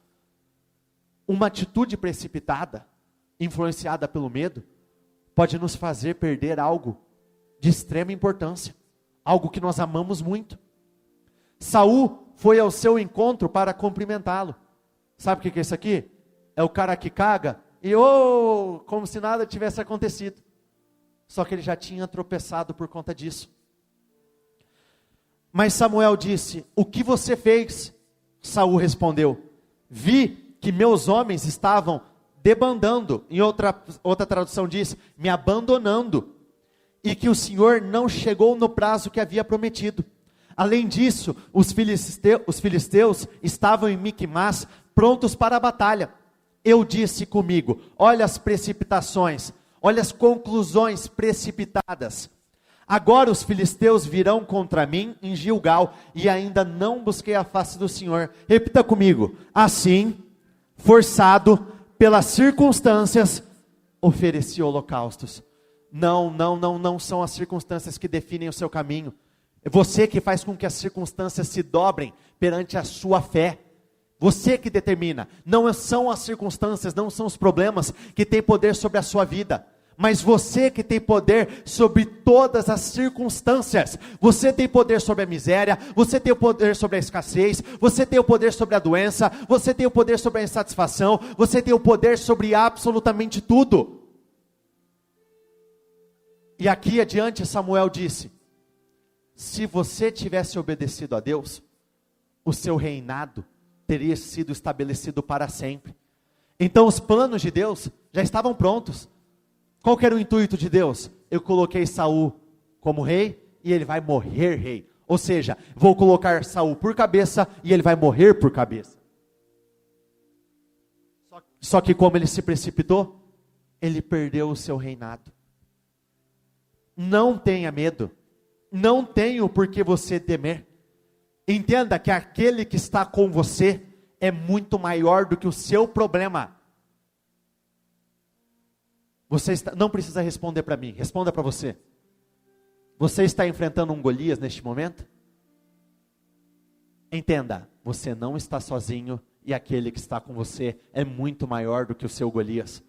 Uma atitude precipitada, influenciada pelo medo, pode nos fazer perder algo de extrema importância, algo que nós amamos muito. Saul foi ao seu encontro para cumprimentá-lo. Sabe o que é isso aqui? É o cara que caga e como se nada tivesse acontecido. Só que ele já tinha tropeçado por conta disso. Mas Samuel disse: o que você fez? Saul respondeu: vi que meus homens estavam debandando. Em outra tradução diz, me abandonando. E que o Senhor não chegou no prazo que havia prometido. Além disso, os filisteus estavam em Miquimás, prontos para a batalha. Eu disse comigo: olha as precipitações, olha as conclusões precipitadas. Agora os filisteus virão contra mim em Gilgal, e ainda não busquei a face do Senhor. Repita comigo: assim, forçado pelas circunstâncias, ofereci holocaustos. Não são as circunstâncias que definem o seu caminho. É você que faz com que as circunstâncias se dobrem perante a sua fé. Você que determina. Não são as circunstâncias, não são os problemas que têm poder sobre a sua vida. Mas você que tem poder sobre todas as circunstâncias. Você tem poder sobre a miséria, você tem o poder sobre a escassez, você tem o poder sobre a doença, você tem o poder sobre a insatisfação, você tem o poder sobre absolutamente tudo. E aqui adiante Samuel disse: se você tivesse obedecido a Deus, o seu reinado teria sido estabelecido para sempre. Então os planos de Deus já estavam prontos. Qual que era o intuito de Deus? Eu coloquei Saul como rei e ele vai morrer rei. Ou seja, vou colocar Saul por cabeça e ele vai morrer por cabeça. Só que como ele se precipitou, ele perdeu o seu reinado. Não tenha medo. Não tenho por que você temer. Entenda que aquele que está com você é muito maior do que o seu problema. Não precisa responder para mim, responda para você. Você está enfrentando um Golias neste momento? Entenda, você não está sozinho e aquele que está com você é muito maior do que o seu Golias.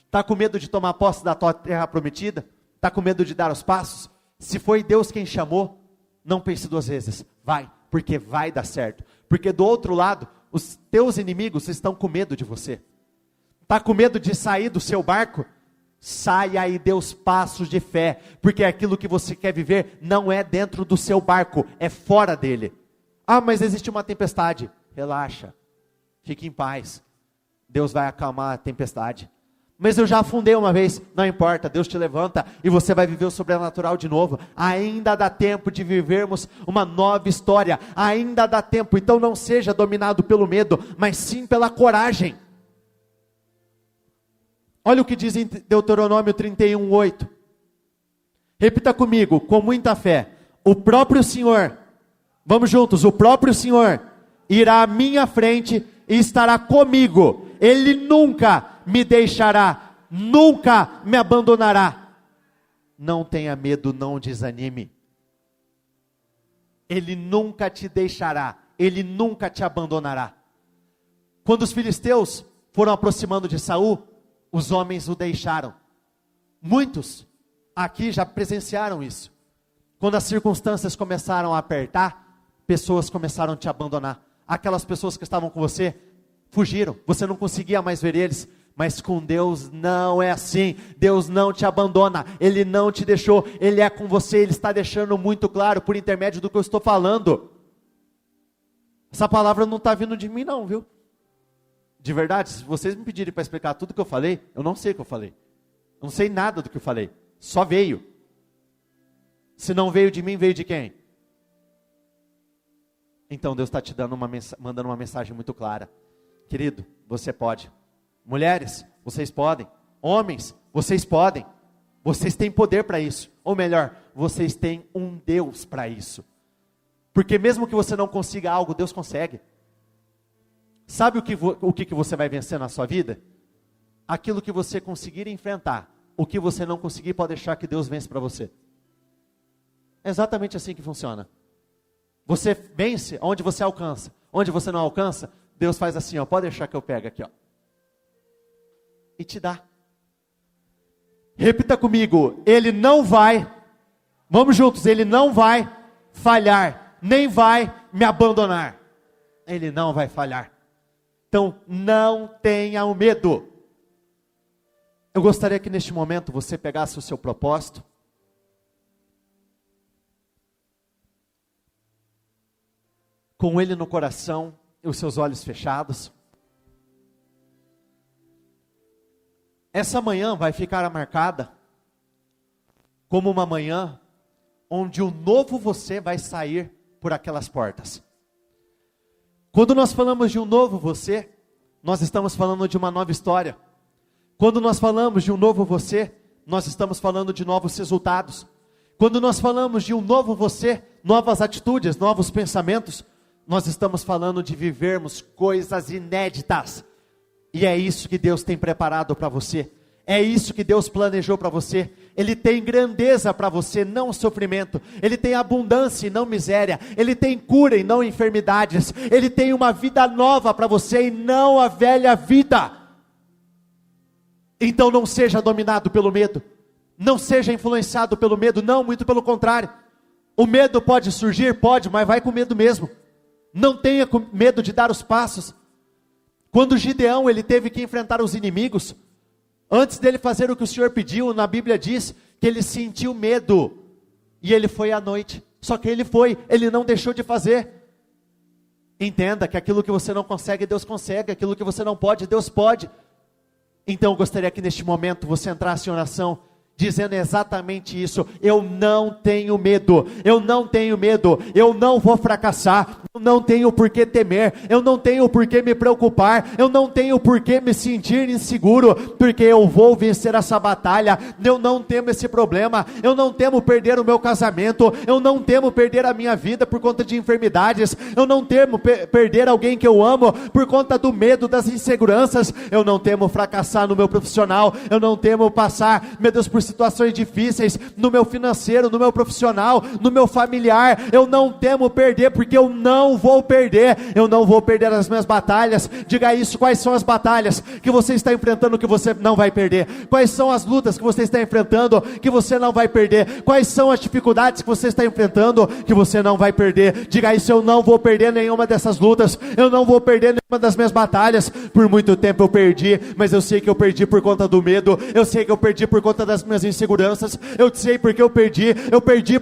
Está com medo de tomar posse da tua terra prometida? Está com medo de dar os passos? Se foi Deus quem chamou, não pense duas vezes. Vai, porque vai dar certo. Porque do outro lado, os teus inimigos estão com medo de você. Está com medo de sair do seu barco? Saia e dê os passos de fé. Porque aquilo que você quer viver não é dentro do seu barco, é fora dele. Mas existe uma tempestade. Relaxa, fique em paz. Deus vai acalmar a tempestade. Mas eu já afundei uma vez, não importa, Deus te levanta e você vai viver o sobrenatural de novo. Ainda dá tempo de vivermos uma nova história, ainda dá tempo. Então não seja dominado pelo medo, mas sim pela coragem. Olha o que diz em Deuteronômio 31:8. Repita comigo, com muita fé: o próprio Senhor, vamos juntos, o próprio Senhor irá à minha frente e estará comigo. Ele nunca me deixará, nunca me abandonará. Não tenha medo, não desanime. Ele nunca te deixará, ele nunca te abandonará. Quando os filisteus foram aproximando de Saul, os homens o deixaram. Muitos aqui já presenciaram isso. Quando as circunstâncias começaram a apertar, pessoas começaram a te abandonar. Aquelas pessoas que estavam com você fugiram, você não conseguia mais ver eles. Mas com Deus não é assim. Deus não te abandona, Ele não te deixou, Ele é com você. Ele está deixando muito claro por intermédio do que eu estou falando. Essa palavra não está vindo de mim não, viu? De verdade, se vocês me pedirem para explicar tudo que eu falei, eu não sei o que eu falei. Eu não sei nada do que eu falei, só veio. Se não veio de mim, veio de quem? Então Deus está te dando mandando uma mensagem muito clara. Querido, você pode. Mulheres, vocês podem. Homens, vocês podem. Vocês têm poder para isso. Ou melhor, vocês têm um Deus para isso. Porque mesmo que você não consiga algo, Deus consegue. Sabe o que você vai vencer na sua vida? Aquilo que você conseguir enfrentar. O que você não conseguir, pode deixar que Deus vence para você. É exatamente assim que funciona. Você vence onde você alcança. Onde você não alcança, Deus faz assim, ó, pode deixar que eu pego aqui, ó. E te dá. Repita comigo, Ele não vai, vamos juntos, Ele não vai falhar, nem vai me abandonar. Ele não vai falhar. Então, não tenha o medo. Eu gostaria que neste momento você pegasse o seu propósito. Com ele no coração e os seus olhos fechados. Essa manhã vai ficar marcada como uma manhã onde o novo você vai sair por aquelas portas. Quando nós falamos de um novo você, nós estamos falando de uma nova história. Quando nós falamos de um novo você, nós estamos falando de novos resultados. Quando nós falamos de um novo você, novas atitudes, novos pensamentos, nós estamos falando de vivermos coisas inéditas. E é isso que Deus tem preparado para você. É isso que Deus planejou para você. Ele tem grandeza para você, não sofrimento. Ele tem abundância e não miséria. Ele tem cura e não enfermidades. Ele tem uma vida nova para você e não a velha vida. Então não seja dominado pelo medo. Não seja influenciado pelo medo. Não, muito pelo contrário. O medo pode surgir? Pode, mas vai com medo mesmo. Não tenha medo de dar os passos. Quando Gideão ele teve que enfrentar os inimigos, antes dele fazer o que o Senhor pediu, na Bíblia diz que ele sentiu medo, e ele foi à noite, só que ele não deixou de fazer. Entenda que aquilo que você não consegue, Deus consegue, aquilo que você não pode, Deus pode. Então eu gostaria que neste momento você entrasse em oração, dizendo exatamente isso: eu não tenho medo, eu não tenho medo, eu não vou fracassar, eu não tenho por que temer, eu não tenho por que me preocupar, eu não tenho por que me sentir inseguro, porque eu vou vencer essa batalha. Eu não temo esse problema, eu não temo perder o meu casamento, eu não temo perder a minha vida por conta de enfermidades, eu não temo perder alguém que eu amo por conta do medo, das inseguranças, eu não temo fracassar no meu profissional, eu não temo passar, meu Deus, por situações difíceis, no meu financeiro, no meu profissional, no meu familiar. Eu não temo perder, porque eu não vou perder as minhas batalhas. Diga isso: quais são as batalhas que você está enfrentando que você não vai perder? Quais são as lutas que você está enfrentando que você não vai perder? Quais são as dificuldades que você está enfrentando que você não vai perder? Diga isso: eu não vou perder nenhuma dessas lutas, eu não vou perder nenhuma das minhas batalhas. Por muito tempo eu perdi, mas eu sei que eu perdi por conta do medo, eu sei que eu perdi por conta das minhas inseguranças, eu sei porque eu perdi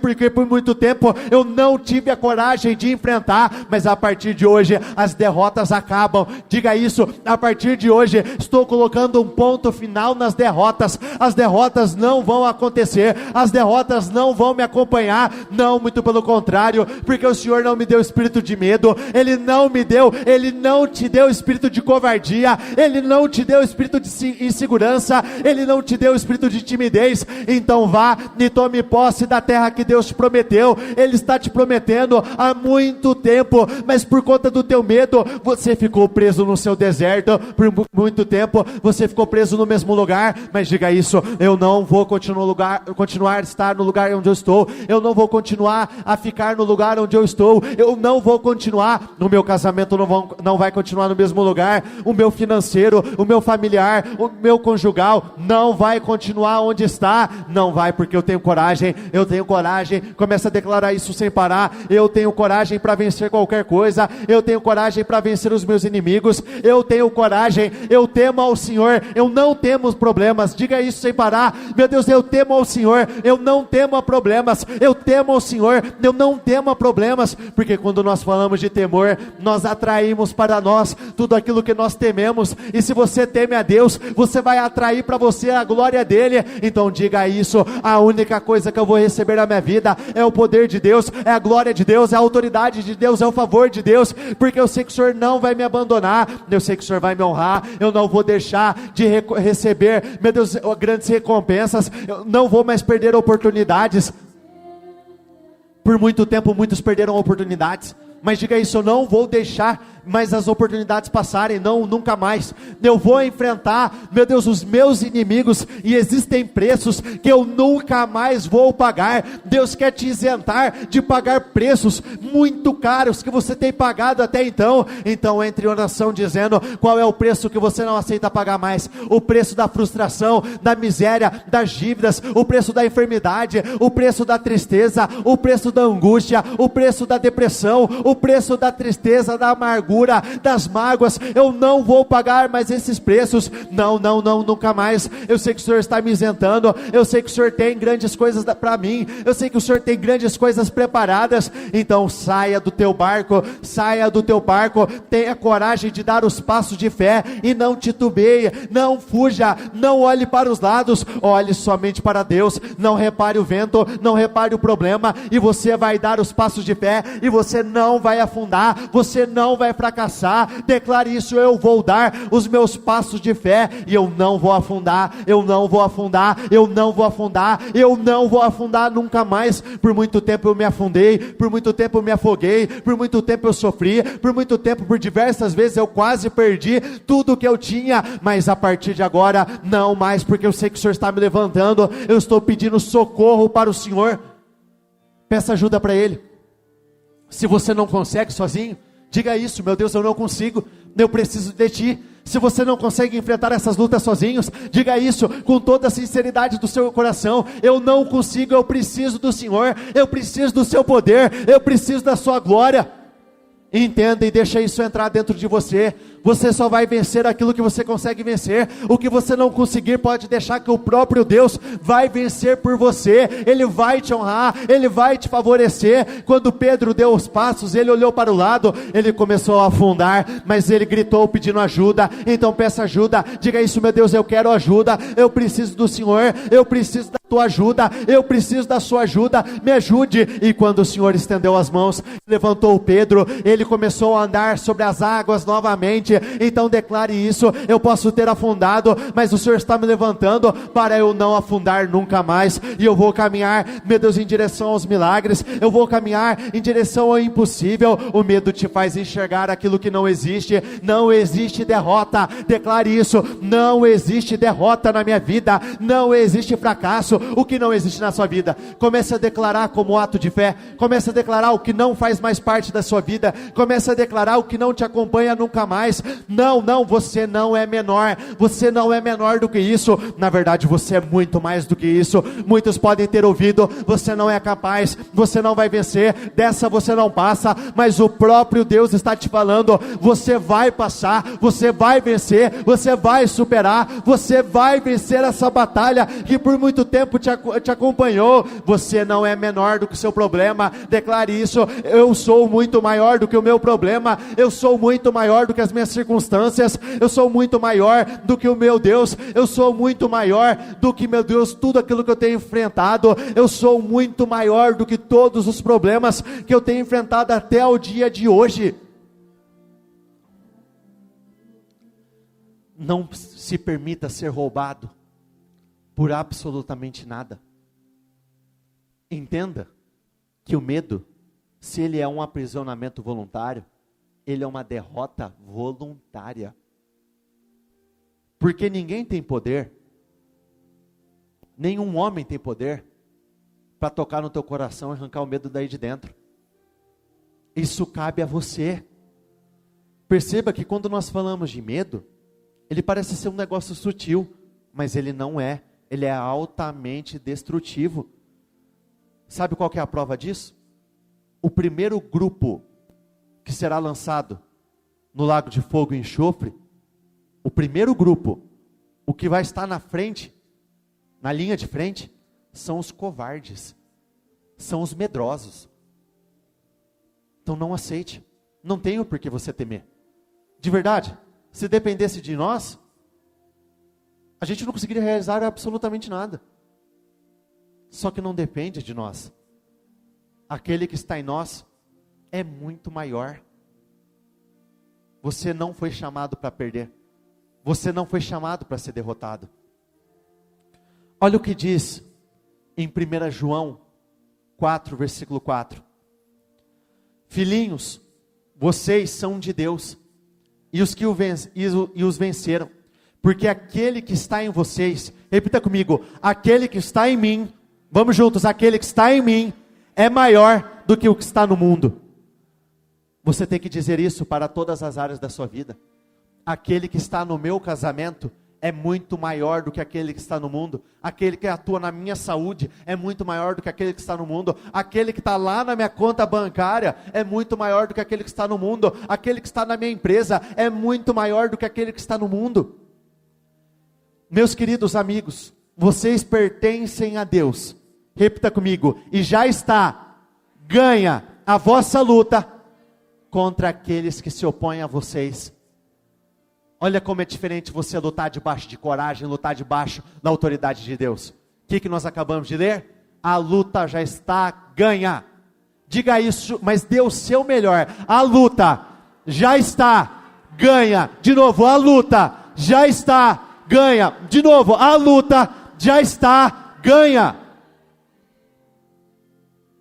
porque por muito tempo eu não tive a coragem de enfrentar, mas a partir de hoje as derrotas acabam. Diga isso: a partir de hoje estou colocando um ponto final nas derrotas, as derrotas não vão acontecer, as derrotas não vão me acompanhar, não, muito pelo contrário, porque o Senhor não me deu espírito de medo, Ele não te deu espírito de covardia, Ele não te deu espírito de insegurança, Ele não te deu espírito de timidez. Então vá e tome posse da terra que Deus te prometeu. Ele está te prometendo há muito tempo, mas por conta do teu medo, você ficou preso no seu deserto, por muito tempo, você ficou preso no mesmo lugar. Mas diga isso: eu não vou continuar a estar no lugar onde eu estou, eu não vou continuar a ficar no lugar onde eu estou, eu não vou continuar, o meu casamento não vai continuar no mesmo lugar, o meu financeiro, o meu familiar, o meu conjugal não vai continuar onde está, não vai, porque eu tenho coragem, começa a declarar isso sem parar: eu tenho coragem para vencer qualquer coisa, eu tenho coragem para vencer os meus inimigos, eu tenho coragem, eu temo ao Senhor, eu não temo os problemas. Diga isso sem parar: meu Deus, eu temo ao Senhor, eu não temo a problemas, eu temo ao Senhor, eu não temo a problemas, porque quando nós falamos de temor, nós atraímos para nós tudo aquilo que nós tememos, e se você teme a Deus, você vai atrair para você a glória dele. Então Então diga isso: a única coisa que eu vou receber na minha vida é o poder de Deus, é a glória de Deus, é a autoridade de Deus, é o favor de Deus, porque eu sei que o Senhor não vai me abandonar, eu sei que o Senhor vai me honrar, eu não vou deixar de receber, meu Deus, grandes recompensas, eu não vou mais perder oportunidades. Por muito tempo muitos perderam oportunidades, mas diga isso: eu não vou deixar mais as oportunidades passarem, não, nunca mais. Eu vou enfrentar, meu Deus, os meus inimigos, e existem preços que eu nunca mais vou pagar. Deus quer te isentar de pagar preços muito caros que você tem pagado até então. Então entre em oração dizendo: qual é o preço que você não aceita pagar mais? O preço da frustração, da miséria, das dívidas, o preço da enfermidade, o preço da tristeza, o preço da angústia, o preço da depressão, o preço da tristeza, da amargura, das mágoas. Eu não vou pagar mais esses preços, não, nunca mais. Eu sei que o Senhor está me isentando, eu sei que o Senhor tem grandes coisas para mim, eu sei que o Senhor tem grandes coisas preparadas. Então saia do teu barco, tenha coragem de dar os passos de fé, e não titubeie, não fuja, não olhe para os lados, olhe somente para Deus, não repare o vento, não repare o problema, e você vai dar os passos de fé, e você não vai afundar, você não vai fracassar. Declare isso: eu vou dar os meus passos de fé, e eu não vou afundar, eu não vou afundar, eu não vou afundar, eu não vou afundar nunca mais. Por muito tempo eu me afundei, por muito tempo eu me afoguei, por muito tempo eu sofri, por muito tempo, por diversas vezes eu quase perdi tudo que eu tinha, mas a partir de agora, não mais, porque eu sei que o Senhor está me levantando. Eu estou pedindo socorro para o Senhor. Peça ajuda para Ele. Se você não consegue sozinho, diga isso: meu Deus, eu não consigo, eu preciso de Ti. Se você não consegue enfrentar essas lutas sozinhos, diga isso com toda a sinceridade do seu coração: eu não consigo, eu preciso do Senhor, eu preciso do Seu poder, eu preciso da Sua glória. Entenda e deixa isso entrar dentro de você. Você só vai vencer aquilo que você consegue vencer. O que você não conseguir, pode deixar que o próprio Deus vai vencer por você. Ele vai te honrar, Ele vai te favorecer. Quando Pedro deu os passos, ele olhou para o lado, ele começou a afundar, mas ele gritou pedindo ajuda. Então peça ajuda, diga isso: meu Deus, eu quero ajuda, eu preciso do Senhor, eu preciso da Tua ajuda, eu preciso da Sua ajuda, me ajude. E quando o Senhor estendeu as mãos, levantou o Pedro, ele começou a andar sobre as águas novamente. Então declare isso: eu posso ter afundado, mas o Senhor está me levantando para eu não afundar nunca mais, e eu vou caminhar, meu Deus, em direção aos milagres, eu vou caminhar em direção ao impossível. O medo te faz enxergar aquilo que não existe. Não existe derrota, declare isso: não existe derrota na minha vida, não existe fracasso. O que não existe na sua vida, comece a declarar como ato de fé, comece a declarar o que não faz mais parte da sua vida, comece a declarar o que não te acompanha nunca mais. Não, você não é menor, você não é menor do que isso. Na verdade você é muito mais do que isso. Muitos podem ter ouvido: você não é capaz, você não vai vencer, dessa você não passa, mas o próprio Deus está te falando: você vai passar, você vai vencer, você vai superar, você vai vencer essa batalha que por muito tempo te acompanhou. Você não é menor do que o seu problema. Declare isso: eu sou muito maior do que o meu problema, eu sou muito maior do que as minhas circunstâncias, eu sou muito maior do que o meu Deus, eu sou muito maior do que, meu Deus, tudo aquilo que eu tenho enfrentado, eu sou muito maior do que todos os problemas que eu tenho enfrentado até o dia de hoje. Não se permita ser roubado por absolutamente nada. Entenda que o medo, se ele é um aprisionamento voluntário, ele é uma derrota voluntária. Porque ninguém tem poder, nenhum homem tem poder para tocar no teu coração e arrancar o medo daí de dentro. Isso cabe a você. Perceba que quando nós falamos de medo, ele parece ser um negócio sutil, mas ele não é. Ele é altamente destrutivo. Sabe qual que é a prova disso? O primeiro grupo que será lançado no lago de fogo e enxofre, o primeiro grupo, o que vai estar na frente, na linha de frente, são os covardes, são os medrosos. Então não aceite, não tenho por que você temer. De verdade, se dependesse de nós, a gente não conseguiria realizar absolutamente nada. Só que não depende de nós. Aquele que está em nós é muito maior. Você não foi chamado para perder. Você não foi chamado para ser derrotado. Olha o que diz em 1 João 4, versículo 4. Filhinhos, vocês são de Deus, e os venceram, porque aquele que está em vocês, repita comigo, aquele que está em mim, vamos juntos, aquele que está em mim, é maior do que o que está no mundo. Você tem que dizer isso para todas as áreas da sua vida. Aquele que está no meu casamento é muito maior do que aquele que está no mundo. Aquele que atua na minha saúde é muito maior do que aquele que está no mundo. Aquele que está lá na minha conta bancária é muito maior do que aquele que está no mundo. Aquele que está na minha empresa é muito maior do que aquele que está no mundo. Meus queridos amigos, vocês pertencem a Deus. Repita comigo, e já está, ganha a vossa luta contra aqueles que se opõem a vocês. Olha como é diferente você lutar debaixo de coragem, lutar debaixo da autoridade de Deus. O que nós acabamos de ler? A luta já está ganha. Diga isso, mas dê o seu melhor. A luta já está ganha. De novo, a luta já está ganha. De novo, a luta já está ganha.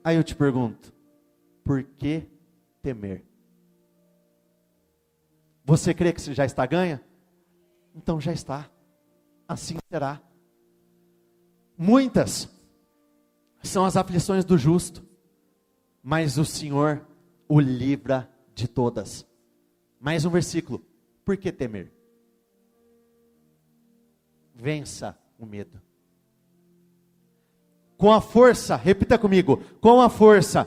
Aí eu te pergunto, por que temer? Você crê que você já está ganha? Então já está. Assim será. Muitas são as aflições do justo, mas o Senhor o livra de todas. Mais um versículo. Por que temer? Vença o medo. Com a força, repita comigo, com a força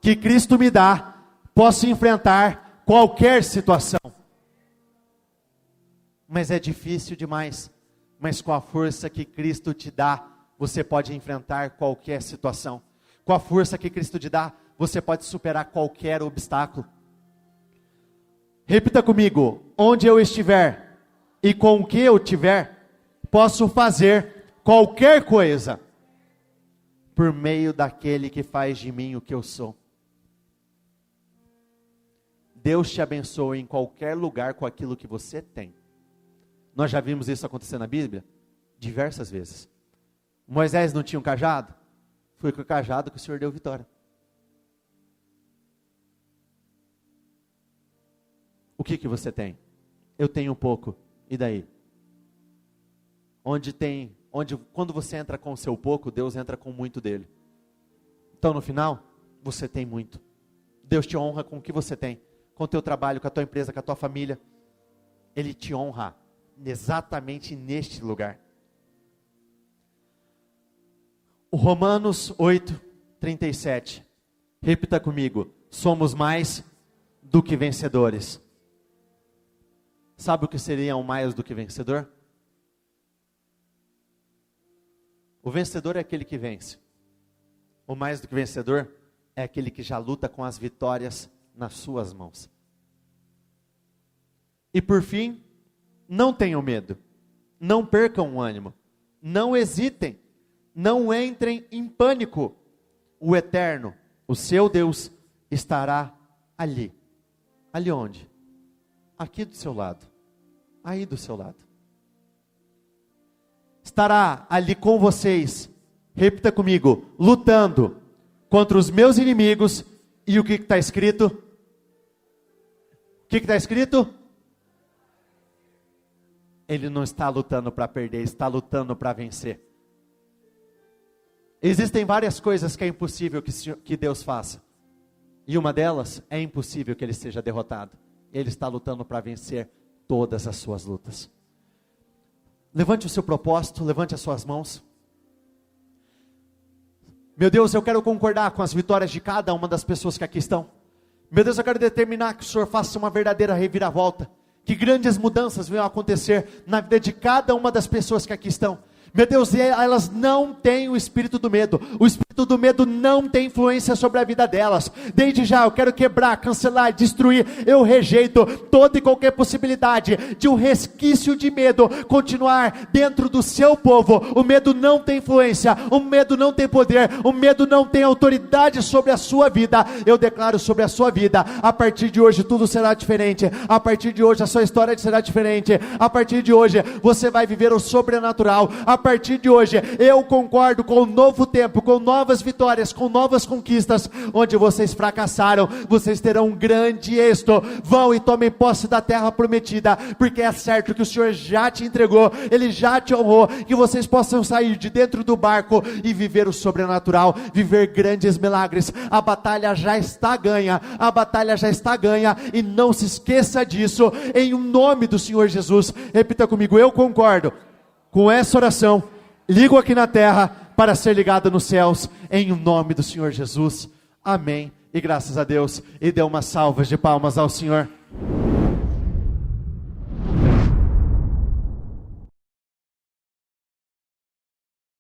que Cristo me dá, posso enfrentar qualquer situação. Mas é difícil demais. Mas com a força que Cristo te dá, você pode enfrentar qualquer situação. Com a força que Cristo te dá, você pode superar qualquer obstáculo. Repita comigo, onde eu estiver e com o que eu tiver, posso fazer qualquer coisa, por meio daquele que faz de mim o que eu sou. Deus te abençoe em qualquer lugar com aquilo que você tem. Nós já vimos isso acontecer na Bíblia diversas vezes. Moisés não tinha um cajado? Foi com o cajado que o Senhor deu vitória. O que você tem? Eu tenho um pouco. E daí? Quando você entra com o seu pouco, Deus entra com muito dele. Então no final, você tem muito. Deus te honra com o que você tem. Com o teu trabalho, com a tua empresa, com a tua família. Ele te honra exatamente neste lugar. O Romanos 8:37. Repita comigo. Somos mais do que vencedores. Sabe o que seria um mais do que vencedor? O vencedor é aquele que vence. O mais do que vencedor é aquele que já luta com as vitórias nas suas mãos. E por fim, não tenham medo, não percam o ânimo, não hesitem, não entrem em pânico. O Eterno, o seu Deus, estará ali. Ali onde? Aqui do seu lado, aí do seu lado. Estará ali com vocês, repita comigo, lutando contra os meus inimigos. E o que está escrito? O que está escrito? Ele não está lutando para perder, está lutando para vencer. Existem várias coisas que é impossível que Deus faça. E uma delas é impossível que ele seja derrotado. Ele está lutando para vencer todas as suas lutas. Levante o seu propósito, levante as suas mãos. Meu Deus, eu quero concordar com as vitórias de cada uma das pessoas que aqui estão. Meu Deus, eu quero determinar que o Senhor faça uma verdadeira reviravolta. Que grandes mudanças venham a acontecer na vida de cada uma das pessoas que aqui estão. Meu Deus, elas não têm o espírito do medo. O espírito espírito do medo não tem influência sobre a vida delas. Desde já eu quero quebrar, cancelar, destruir. Eu rejeito toda e qualquer possibilidade de um resquício de medo continuar dentro do seu povo. O medo não tem influência, o medo não tem poder, o medo não tem autoridade sobre a sua vida. Eu declaro sobre a sua vida, a partir de hoje tudo será diferente. A partir de hoje a sua história será diferente. A partir de hoje você vai viver o sobrenatural. A partir de hoje eu concordo com um novo tempo, com novas vitórias, com novas conquistas. Onde vocês fracassaram, vocês terão um grande êxito. Vão e tomem posse da terra prometida, porque é certo que o Senhor já te entregou, Ele já te honrou, que vocês possam sair de dentro do barco e viver o sobrenatural, viver grandes milagres. A batalha já está ganha, a batalha já está ganha, e não se esqueça disso, em nome do Senhor Jesus. Repita comigo: eu concordo com essa oração, ligo aqui na terra para ser ligado nos céus, em nome do Senhor Jesus. Amém, e graças a Deus, e dê uma salva de palmas ao Senhor.